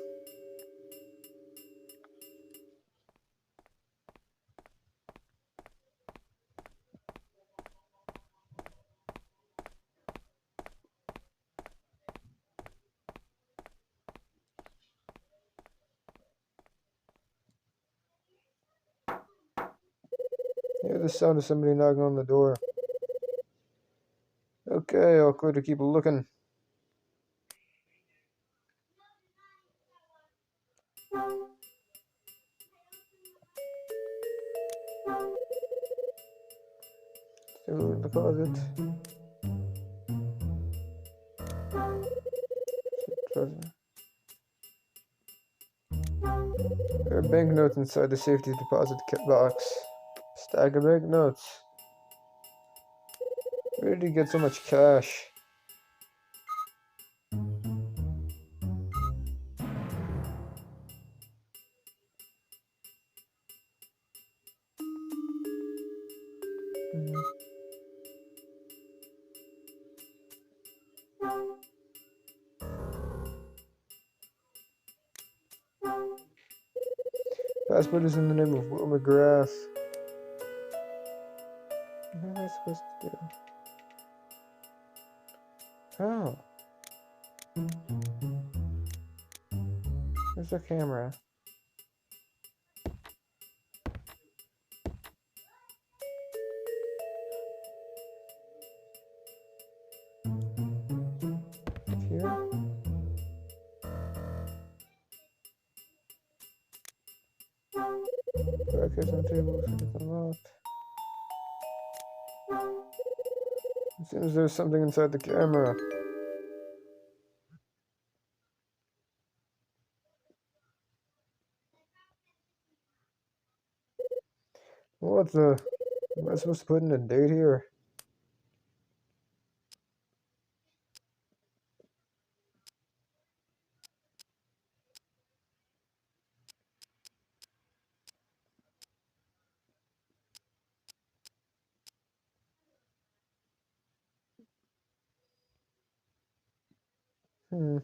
Hear the sound of somebody knocking on the door. Okay, I'll go to keep looking. Still deposit. There are banknotes inside the safety deposit box. Stack of banknotes. Where did he get so much cash? Passport is in the name of Will McGrath. What am I supposed to do? Oh. There's a camera. Here? Brackets on tables unlocked. It seems there's something inside the camera. What the? Am I supposed to put in a date here? Hmm.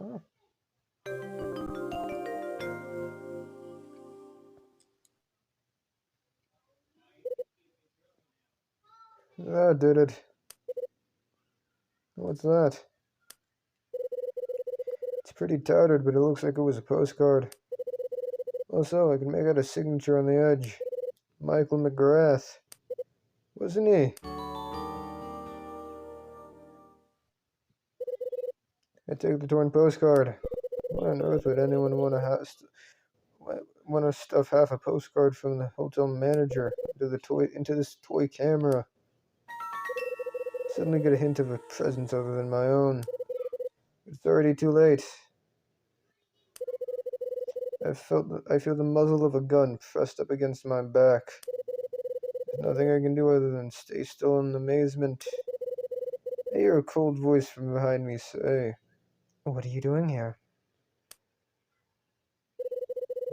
Oh. That did it. What's that? It's pretty tattered, but it looks like it was a postcard. Also, I can make out a signature on the edge. Michael McGrath. Wasn't he? I take the torn postcard. Why on earth would anyone want to stuff half a postcard from the hotel manager into this toy camera? Suddenly get a hint of a presence other than my own. It's already too late. I feel the muzzle of a gun pressed up against my back. There's nothing I can do other than stay still in amazement. I hear a cold voice from behind me say, What are you doing here?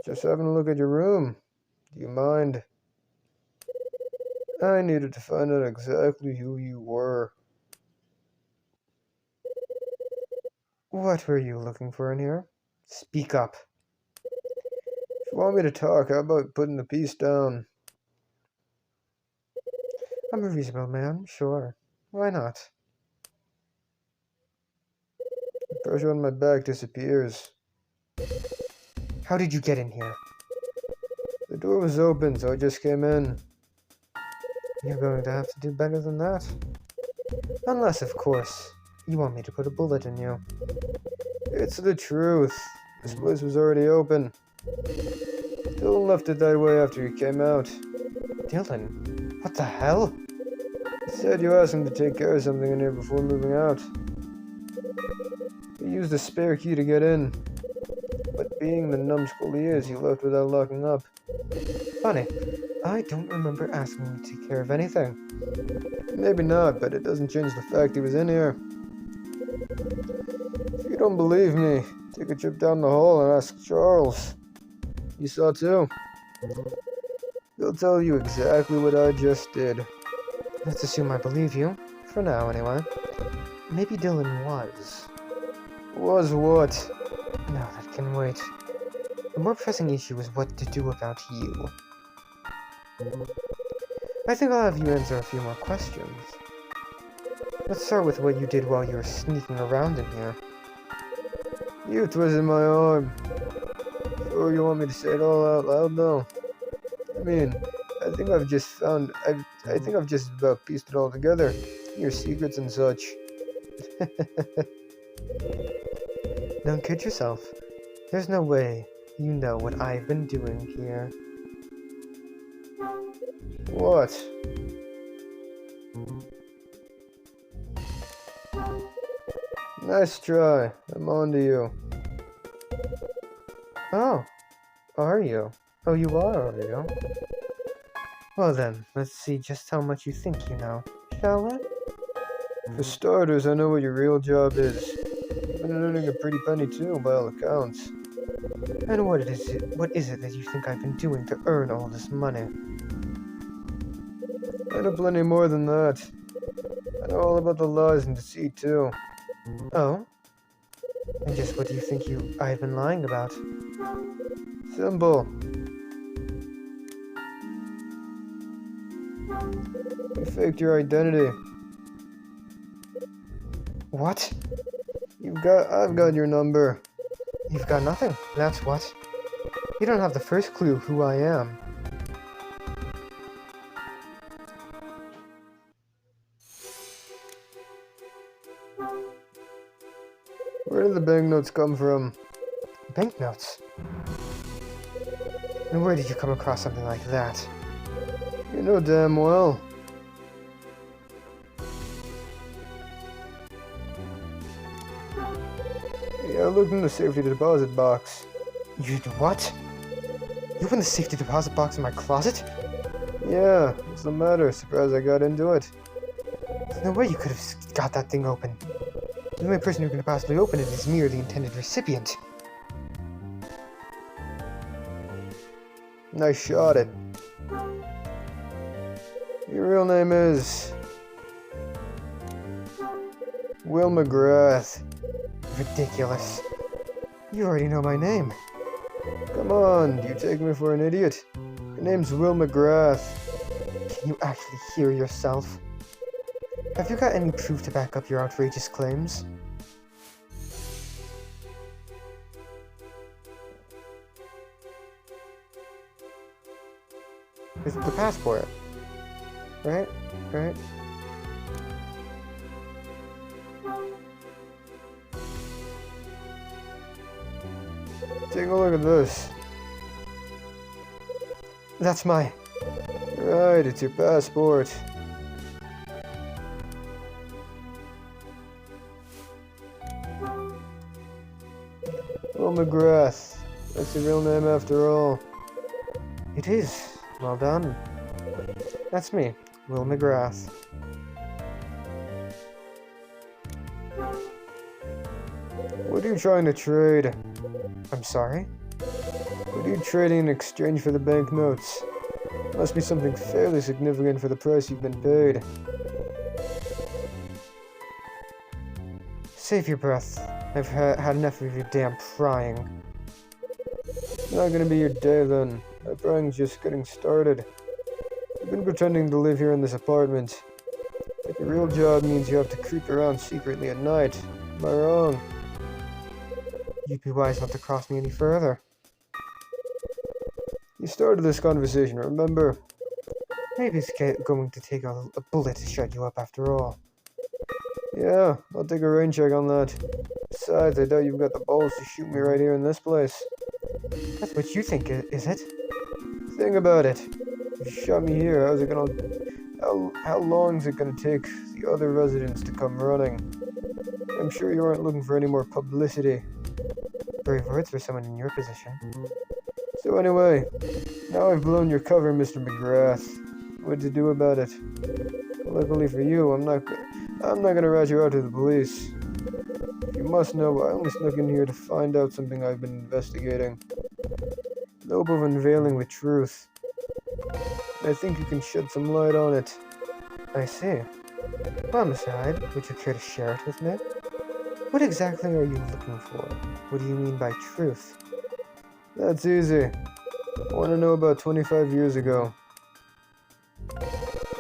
"Just having a look at your room. Do you mind?" I needed to find out exactly who you were. What were you looking for in here? Speak up. If you want me to talk, how about putting the piece down? I'm a reasonable man, sure. Why not? The pressure on my back disappears. How did you get in here? The door was open, so I just came in. You're going to have to do better than that. Unless, of course, you want me to put a bullet in you. It's the truth. This place was already open. Dylan left it that way after he came out. Dylan? What the hell? He said you asked him to take care of something in here before moving out. He used a spare key to get in. But being the numbskull he is, he left without locking up. Funny. I don't remember asking you to take care of anything. Maybe not, but it doesn't change the fact he was in here. If you don't believe me, take a trip down the hall and ask Charles. You saw too. He'll tell you exactly what I just did. Let's assume I believe you. For now, anyway. Maybe Dylan was. Was what? No, that can wait. The more pressing issue is what to do about you. I think I'll have you answer a few more questions. Let's start with what you did while you were sneaking around in here. You twisted my arm. Sure you want me to say it all out loud though? I mean, I think I've just about pieced it all together. Your secrets and such. Don't kid yourself. There's no way you know what I've been doing here. What? Nice try. I'm on to you. Oh, are you? Oh, you are you? Well then, let's see just how much you think you know, shall we? For starters, I know what your real job is. You've been earning a pretty penny too, by all accounts. And what is it that you think I've been doing to earn all this money? I know plenty more than that. I know all about the lies and deceit too. Oh? And just what do you think I've been lying about? Simple. You faked your identity. What? I've got your number. You've got nothing, that's what. You don't have the first clue who I am. Where did the banknotes come from? Banknotes? And where did you come across something like that? You know damn well. Yeah, I looked in the safety deposit box. You did what? You opened the safety deposit box in my closet? Yeah, what's the matter? Surprised I got into it. There's no way you could have got that thing open. The only person who could possibly open it is me or the intended recipient. And I shot it. Your real name is... Will McGrath. Ridiculous. You already know my name. Come on, do you take me for an idiot? Your name's Will McGrath. Can you actually hear yourself? Have you got any proof to back up your outrageous claims? It's the passport. Right? Right? Take a look at this. That's my... Right, it's your passport. Will McGrath. That's your real name after all. It is. Well done. That's me, Will McGrath. What are you trying to trade? I'm sorry? What are you trading in exchange for the banknotes? Must be something fairly significant for the price you've been paid. Save your breath. I've had enough of your damn prying. It's not gonna be your day then. That prying's just getting started. You've been pretending to live here in this apartment. But your real job means you have to creep around secretly at night. Am I wrong? You'd be wise not to cross me any further. You started this conversation, remember? Maybe it's going to take a bullet to shut you up after all. Yeah, I'll take a rain check on that. Besides, I doubt you've got the balls to shoot me right here in this place. That's what you think, is it? Think about it. If you shot me here, how's it gonna... How long is it gonna take the other residents to come running? I'm sure you aren't looking for any more publicity. Brave words for someone in your position. So anyway, now I've blown your cover, Mr. McGrath. What to do about it? Luckily for you, I'm not gonna rat you out to the police. You must know, I only snuck in here to find out something I've been investigating. The hope of unveiling the truth. I think you can shed some light on it. I see. Well, Mr. Hyde, would you care to share it with me? What exactly are you looking for? What do you mean by truth? That's easy. I want to know about 25 years ago.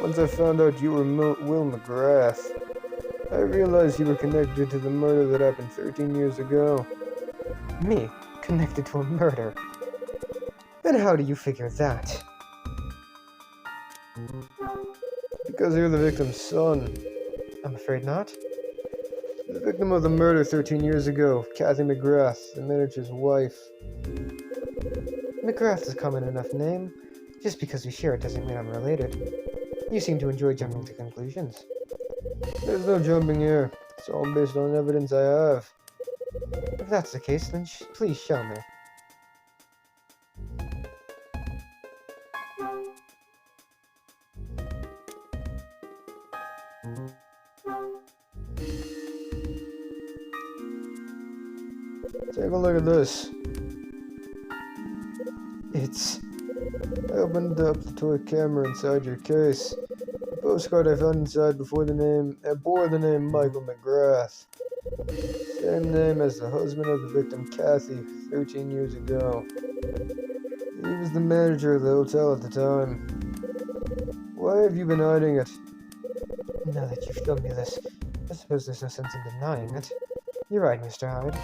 Once I found out you were Will McGrath, I realized you were connected to the murder that happened 13 years ago. Me? Connected to a murder? Then how do you figure that? Because you're the victim's son. I'm afraid not. The victim of the murder 13 years ago, Kathy McGrath, the manager's wife. McGrath is a common enough name. Just because we share it doesn't mean I'm related. You seem to enjoy jumping to conclusions. There's no jumping here. It's all based on evidence I have. If that's the case, then please show me. Take a look at this. It's... I opened up the toy camera inside your case. The postcard I found inside bore the name Michael McGrath. Same name as the husband of the victim Kathy 13 years ago. He was the manager of the hotel at the time. Why have you been hiding it? Now that you've shown me this, I suppose there's no sense in denying it. You're right, Mr. Hyde.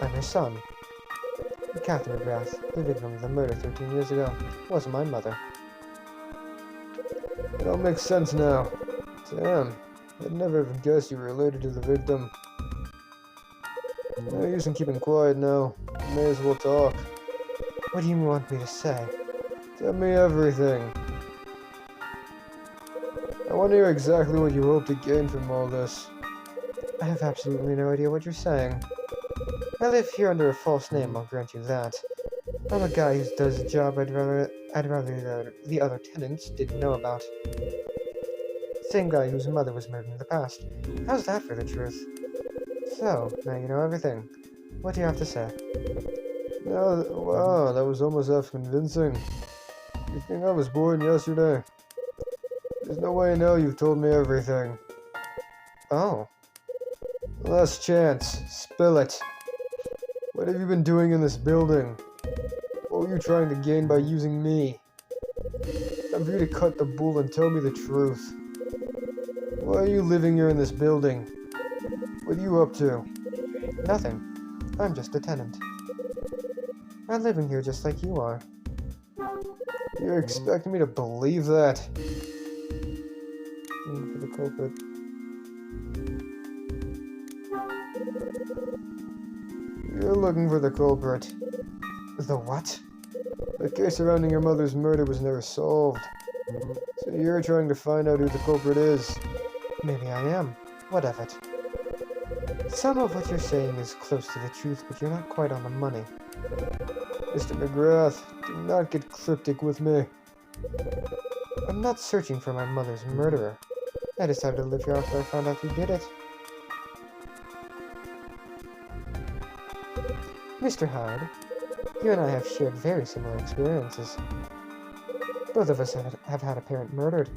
I'm your son. Catherine McGrath, the victim of the murder 13 years ago, was my mother. It all makes sense now. Damn, I'd never have guessed you were related to the victim. No use in keeping quiet now. You may as well talk. What do you want me to say? Tell me everything. I want to hear exactly what you hope to gain from all this. I have absolutely no idea what you're saying. I live here under a false name, I'll grant you that. I'm a guy who does a job I'd rather the other tenants didn't know about. Same guy whose mother was murdered in the past. How's that for the truth? So, now you know everything. What do you have to say? No, wow, that was almost half convincing. You think I was born yesterday? There's no way now you've told me everything. Oh. Last chance. Spill it. What have you been doing in this building? What were you trying to gain by using me? Time for you to cut the bull and tell me the truth. Why are you living here in this building? What are you up to? Nothing. I'm just a tenant. I'm living here just like you are. You're expecting me to believe that? For the culprit. You're looking for the culprit. The what? The case surrounding your mother's murder was never solved. So you're trying to find out who the culprit is. Maybe I am. What of it? Some of what you're saying is close to the truth, but you're not quite on the money. Mr. McGrath, do not get cryptic with me. I'm not searching for my mother's murderer. I decided to live here after I found out who did it. Mr. Hyde, you and I have shared very similar experiences. Both of us have had a parent murdered.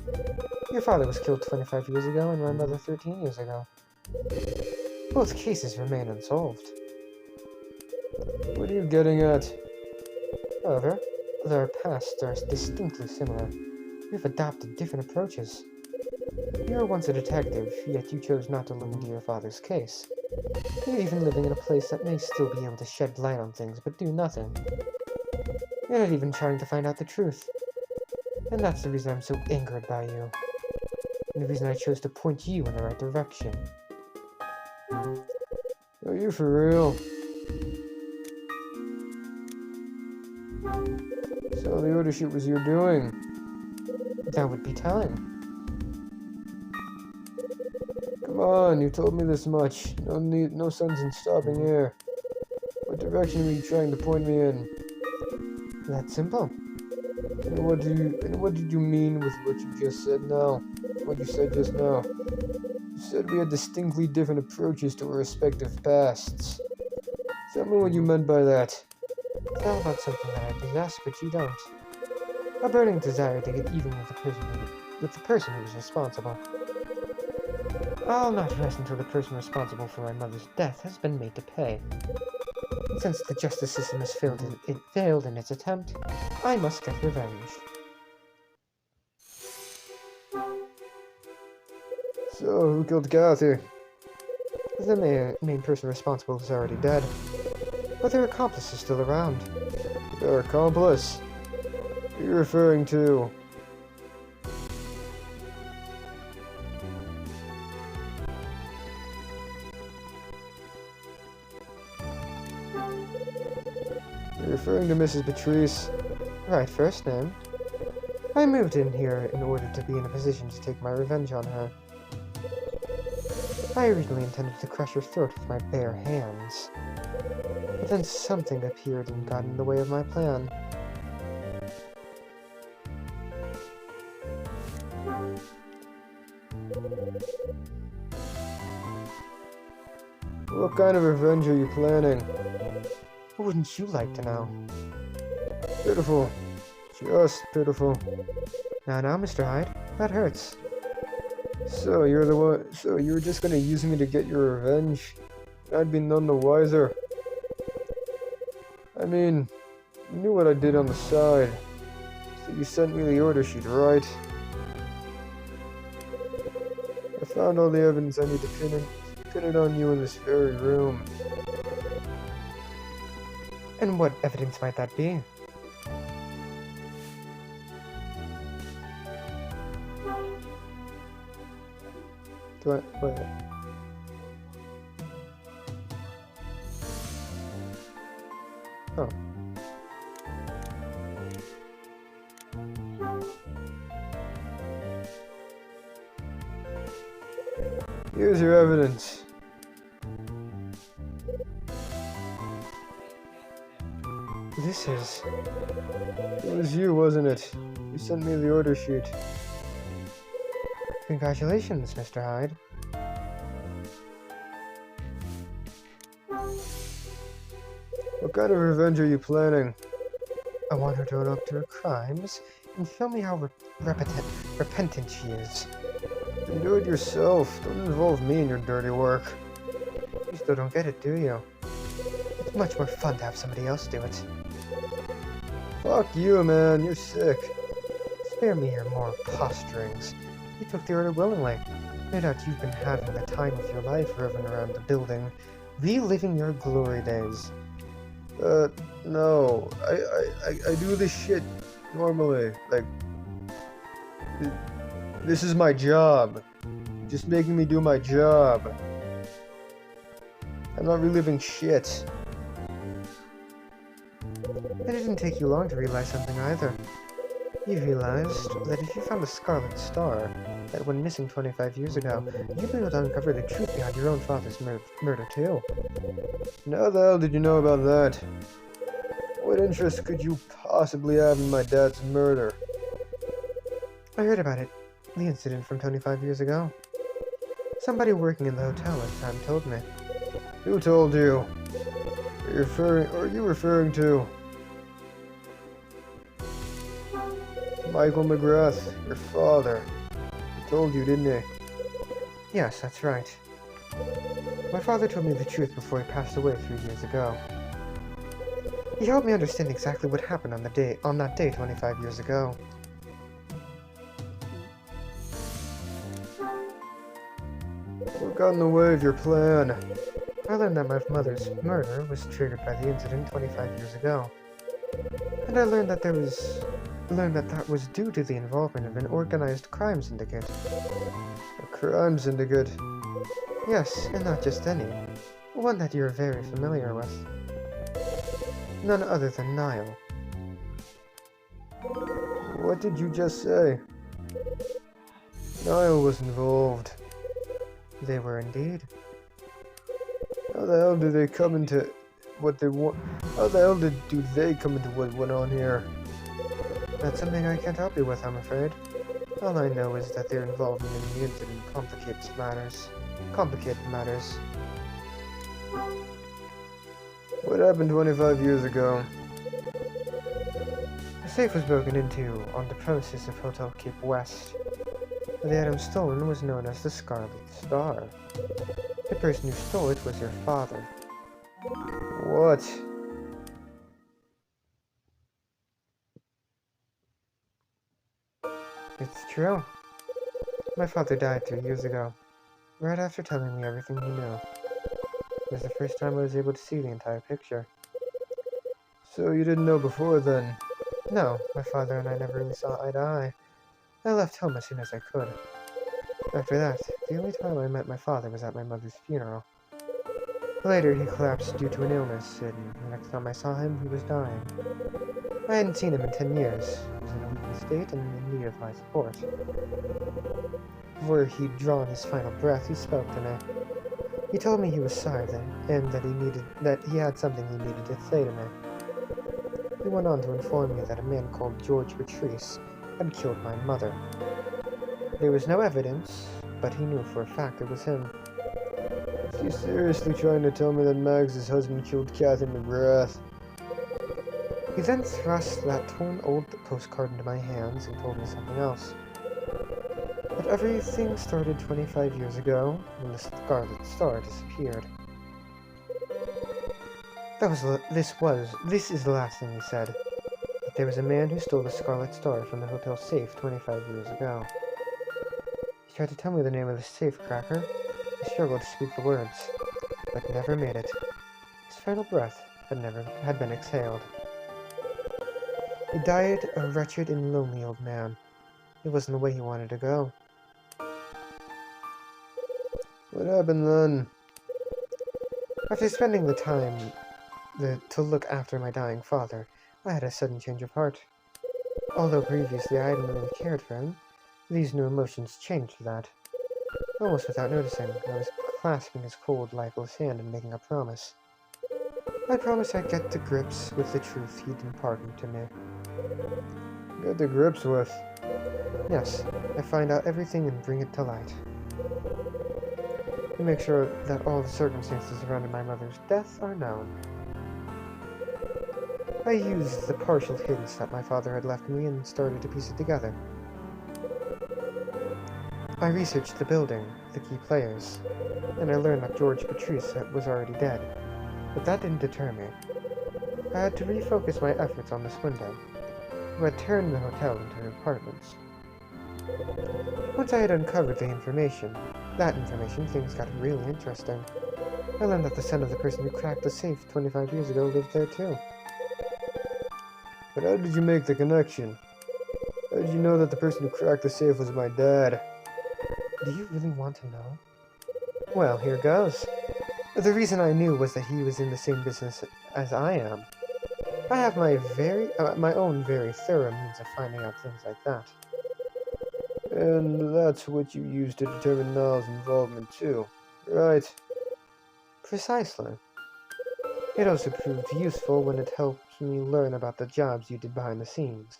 Your father was killed 25 years ago and my mother 13 years ago. Both cases remain unsolved. What are you getting at? However, though our pasts are distinctly similar, we've adopted different approaches. You were once a detective, yet you chose not to look into your father's case. You're even living in a place that may still be able to shed light on things, but do nothing. You're not even trying to find out the truth. And that's the reason I'm so angered by you. And the reason I chose to point you in the right direction. Are you for real? So the order shoot was you doing? That would be time. Come on, you told me this much. No sense in stopping here. What direction were you trying to point me in? That's simple. And what did you mean with what you just said now? What you said just now? You said we had distinctly different approaches to our respective pasts. Tell me what you meant by that. Tell about something that I possess, but you don't. A burning desire to get even with the person who was responsible. I'll not rest until the person responsible for my mother's death has been made to pay. And since the justice system has failed in its attempt, I must get revenge. So, who killed Kathy? The main person responsible is already dead, but their accomplice is still around. Their accomplice? Who are you referring to? You're referring to Mrs. Patrice? Right, first name. I moved in here in order to be in a position to take my revenge on her. I originally intended to crush her throat with my bare hands. But then something appeared and got in the way of my plan. What kind of revenge are you planning? Wouldn't you like to know? Pitiful. Just pitiful. Now, Mr. Hyde, that hurts. So you're the one. So you were just gonna use me to get your revenge? I'd be none the wiser. I mean, you knew what I did on the side. So you sent me the order sheet, right? I found all the evidence I need to pin it on you in this very room. And what evidence might that be? Wait. Oh. Here's your evidence. It was you, wasn't it? You sent me the order sheet. Congratulations, Mr. Hyde. What kind of revenge are you planning? I want her to own up to her crimes and show me how repentant she is. Then do it yourself. Don't involve me in your dirty work. You still don't get it, do you? It's much more fun to have somebody else do it. Fuck you, man. You're sick. Spare me your more posturings. You took the order willingly. No doubt you've been having the time of your life roving around the building, reliving your glory days. No. I do this shit normally. Like, this is my job. You're just making me do my job. I'm not reliving shit. It didn't take you long to realize something either. You realized that if you found the Scarlet Star that went missing 25 years ago, you'd be able to uncover the truth behind your own father's murder too. And how the hell did you know about that? What interest could you possibly have in my dad's murder? I heard about it. The incident from 25 years ago. Somebody working in the hotel at the time told me. Who told you? Are you referring to Michael McGrath, your father? He told you, didn't he? Yes, that's right. My father told me the truth before he passed away 3 years ago. He helped me understand exactly what happened on that day 25 years ago. What got in the way of your plan? I learned that my mother's murder was triggered by the incident 25 years ago. And I learned that that was due to the involvement of an organized crime syndicate. A crime syndicate? Yes, and not just any. One that you're very familiar with. None other than Niall. What did you just say? Niall was involved. They were indeed. How the hell do they come into what they want? How the hell do they come into what went on here? That's something I can't help you with, I'm afraid. All I know is that their involvement in the incident complicated matters. What happened 25 years ago? The safe was broken into on the premises of Hotel Cape West. The item stolen was known as the Scarlet Star. The person who stole it was your father. What? It's true. My father died 3 years ago, right after telling me everything he knew. It was the first time I was able to see the entire picture. So you didn't know before then? No, my father and I never really saw eye to eye. I left home as soon as I could. After that, the only time I met my father was at my mother's funeral. Later, he collapsed due to an illness, and the next time I saw him, he was dying. I hadn't seen him in 10 years. He was in a weakened state and in need of my support. Before he'd drawn his final breath, he spoke to me. He told me he was sorry and that he had something he needed to say to me. He went on to inform me that a man called George Patrice had killed my mother. There was no evidence, but he knew for a fact it was him. Is he seriously trying to tell me that Mags' husband killed Catherine McGrath? He then thrust that torn old postcard into my hands and told me something else. That everything started 25 years ago when the Scarlet Star disappeared. This is the last thing he said. That there was a man who stole the Scarlet Star from the hotel safe 25 years ago. He tried to tell me the name of the safe cracker. I struggled to speak the words, but never made it. His final breath had been exhaled. He died a wretched and lonely old man. It wasn't the way he wanted to go. What happened then? After spending the time to look after my dying father, I had a sudden change of heart. Although previously I hadn't really cared for him, these new emotions changed that. Almost without noticing, I was clasping his cold, lifeless hand and making a promise. I promised I'd get to grips with the truth he'd imparted to me. Get to grips with? Yes, I find out everything and bring it to light. To make sure that all the circumstances surrounding my mother's death are known. I used the partial hints that my father had left me and started to piece it together. I researched the building, the key players, and I learned that George Patrice was already dead. But that didn't deter me. I had to refocus my efforts on this window, who had turned the hotel into apartments. Once I had uncovered that information, things got really interesting. I learned that the son of the person who cracked the safe 25 years ago lived there too. But how did you make the connection? How did you know that the person who cracked the safe was my dad? Do you really want to know? Well, here goes. The reason I knew was that he was in the same business as I am. I have my own very thorough means of finding out things like that. And that's what you used to determine Niall's involvement too, right? Precisely. It also proved useful when it helped me learn about the jobs you did behind the scenes.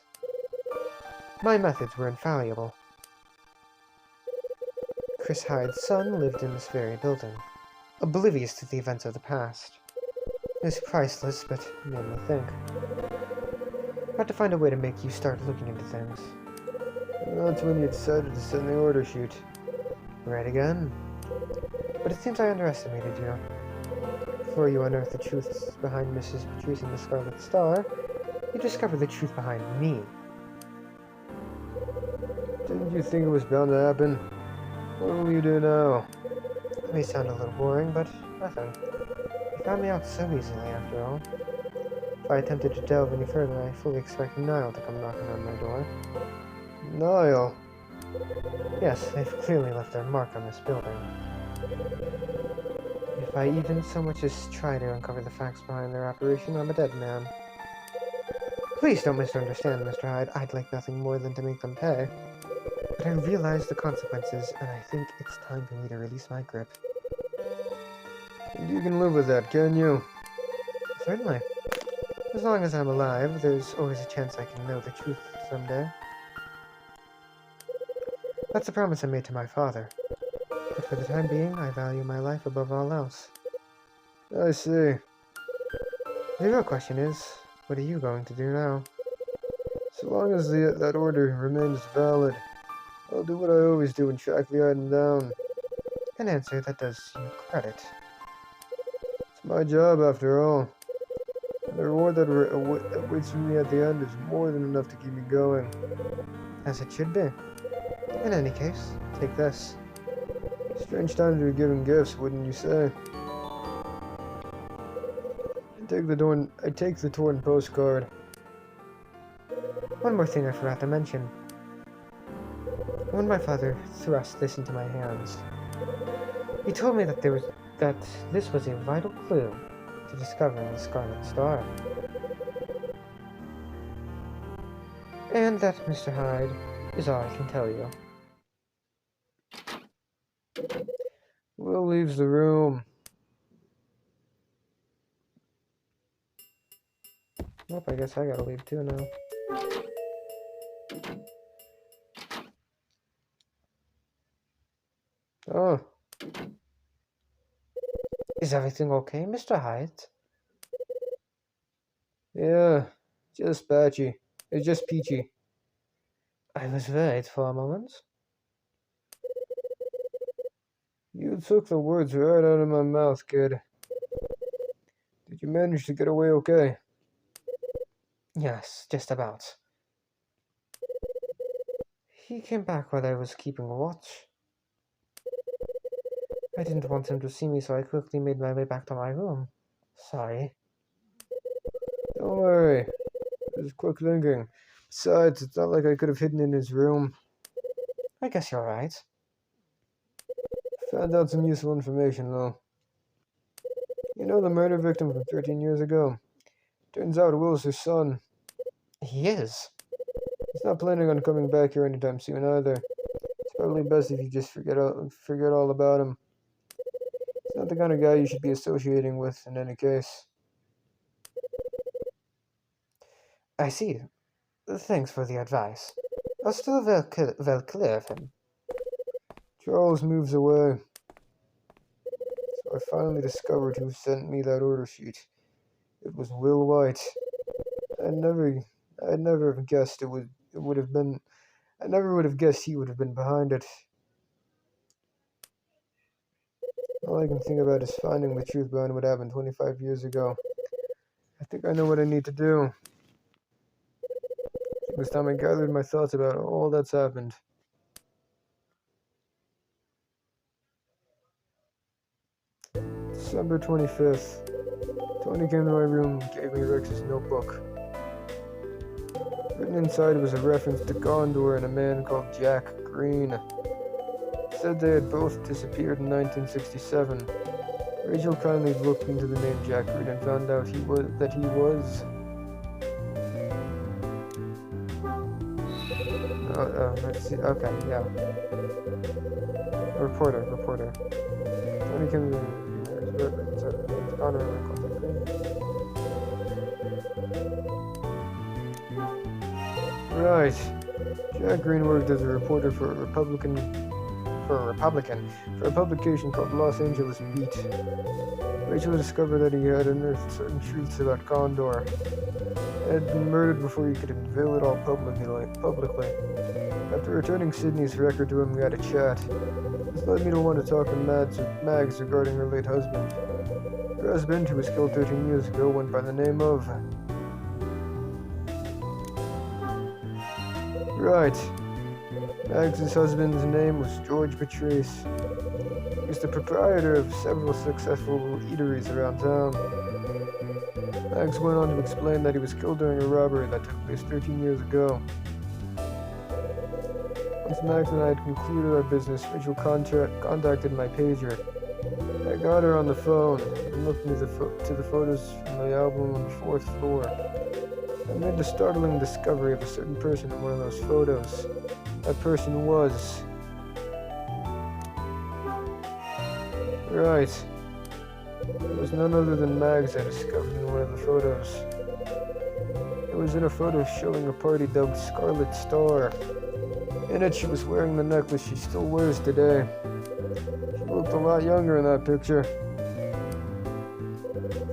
My methods were infallible. Chris Hyde's son lived in this very building, oblivious to the events of the past. It was priceless, but made me think. I had to find a way to make you start looking into things. That's when you decided to send the order sheet. Right again. But it seems I underestimated you. Before you unearthed the truths behind Mrs. Patrice and the Scarlet Star, you discovered the truth behind me. Didn't you think it was bound to happen? What will you do now? It may sound a little boring, but nothing. You found me out so easily, after all. If I attempted to delve any further, I fully expect Niall to come knocking on my door. Niall? Yes, they've clearly left their mark on this building. If I even so much as try to uncover the facts behind their operation, I'm a dead man. Please don't misunderstand, Mr. Hyde. I'd like nothing more than to make them pay. But I realize the consequences, and I think it's time for me to release my grip. And you can live with that, can you? Certainly. As long as I'm alive, there's always a chance I can know the truth someday. That's a promise I made to my father. But for the time being, I value my life above all else. I see. The real question is, what are you going to do now? So long as that order remains valid, I'll do what I always do and track the item down. An answer that does you credit. It's my job, after all. And the reward that waits for me at the end is more than enough to keep me going. As it should be. In any case, take this. Strange time to be giving gifts, wouldn't you say? I take the torn postcard. One more thing I forgot to mention. When my father thrust this into my hands, he told me that this was a vital clue to discovering the Scarlet Star. And that, Mr. Hyde, is all I can tell you. Will leaves the room. Nope, I guess I gotta leave too now. Oh. Is everything okay, Mr. Hyde? Yeah, just patchy. It's just peachy. I was worried for a moment. You took the words right out of my mouth, kid. Did you manage to get away okay? Yes, just about. He came back while I was keeping watch. I didn't want him to see me, so I quickly made my way back to my room. Sorry. Don't worry. It was quick thinking. Besides, it's not like I could have hidden in his room. I guess you're right. Found out some useful information, though. You know the murder victim from 13 years ago? Turns out Will's her son. He is. He's not planning on coming back here anytime soon either. It's probably best if you just forget all about him. He's not the kind of guy you should be associating with in any case. I see. Thanks for the advice. I'll still well clear of him. Charles moves away. So I finally discovered who sent me that order sheet. It was Will White. I'd never have guessed it would have been. I never would have guessed he would have been behind it. All I can think about is finding the truth behind what happened 25 years ago. I think I know what I need to do. This time I gathered my thoughts about all that's happened. December 25th. Tony came to my room and gave me Rex's notebook. Written inside was a reference to Gondor and a man called Jack Green. It said they had both disappeared in 1967. Rachel kindly looked into the name Jack Green and found out that he was... let's see. Okay, yeah. Reporter. Tony came to Right. Jack Green worked as a reporter for a publication called Los Angeles Beat. Rachel discovered that he had unearthed certain truths about Gondor. He had been murdered before he could unveil it all publicly. After returning Sydney's record to him, we had a chat. This led me to want to talk to Mags regarding her late husband. Her husband, who was killed 13 years ago, went by the name of... Right. Mags' husband's name was George Patrice. He was the proprietor of several successful eateries around town. Mags went on to explain that he was killed during a robbery that took place 13 years ago. Once Max and I had concluded our business, Rachel contacted my pager. I got her on the phone and looked into the photos from the album on the 4th floor. I made the startling discovery of a certain person in one of those photos. That person was... Right. It was none other than Mags I discovered in one of the photos. It was in a photo showing a party dubbed Scarlet Star. In it, she was wearing the necklace she still wears today. She looked a lot younger in that picture.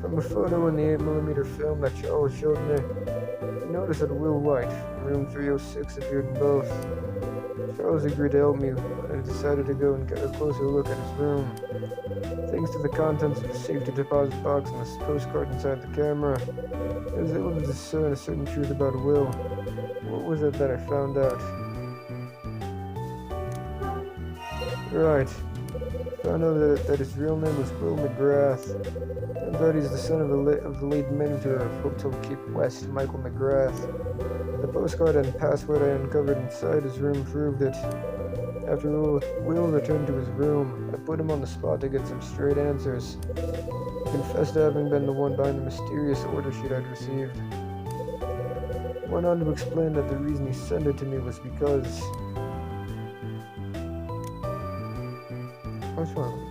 From a photo in the 8mm film that Charles showed me, I noticed that Will White, from room 306, appeared in both. Charles agreed to help me, and I decided to go and get a closer look at his room. Thanks to the contents of the safety deposit box and the postcard inside the camera, I was able to discern a certain truth about Will. What was it that I found out? Right. I found out that his real name was Will McGrath. Turns out he's the son of the late manager of Hotel Cape West, Michael McGrath. The postcard and password I uncovered inside his room proved it. After Will returned to his room, I put him on the spot to get some straight answers. He confessed to having been the one behind the mysterious order sheet I'd received. He went on to explain that the reason he sent it to me was because... What's wrong?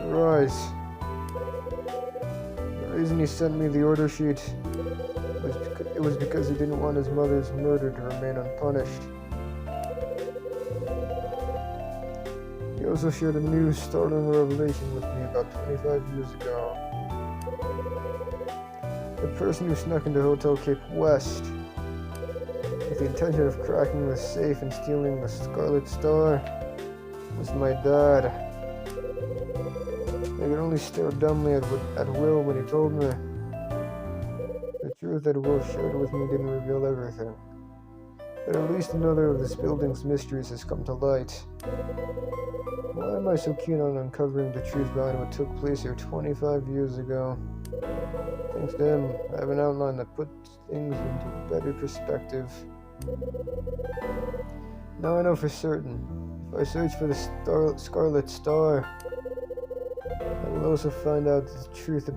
Right. The reason he sent me the order sheet was because he didn't want his mother's murder to remain unpunished. He also shared a new startling revelation with me about 25 years ago. The person who snuck into Hotel Cape West with the intention of cracking the safe and stealing the Scarlet Star was my dad. I could only stare dumbly at Will when he told me. The truth that Will shared with me didn't reveal everything, but at least another of this building's mysteries has come to light. Why am I so keen on uncovering the truth behind what took place here 25 years ago? Thanks to him, I have an outline that puts things into better perspective. Now I know for certain. If I search for the Scarlet Star, I will also find out the truth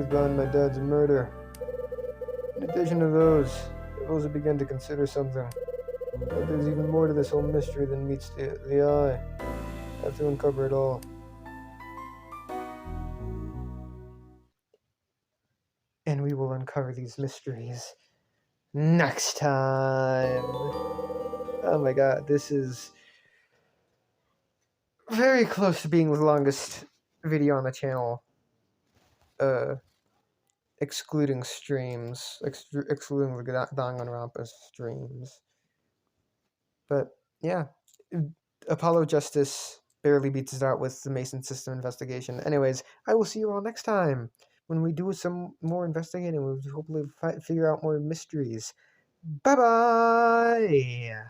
behind my dad's murder. In addition to those, I've also begun to consider something. But there's even more to this whole mystery than meets the eye. I have to uncover it all. And we will uncover these mysteries next time. Oh my god, this is very close to being the longest video on the channel. Excluding streams. Excluding the Danganronpa streams. But, yeah. Apollo Justice barely beats it out with the Mason System investigation. Anyways, I will see you all next time when we do some more investigating. We'll hopefully figure out more mysteries. Bye-bye!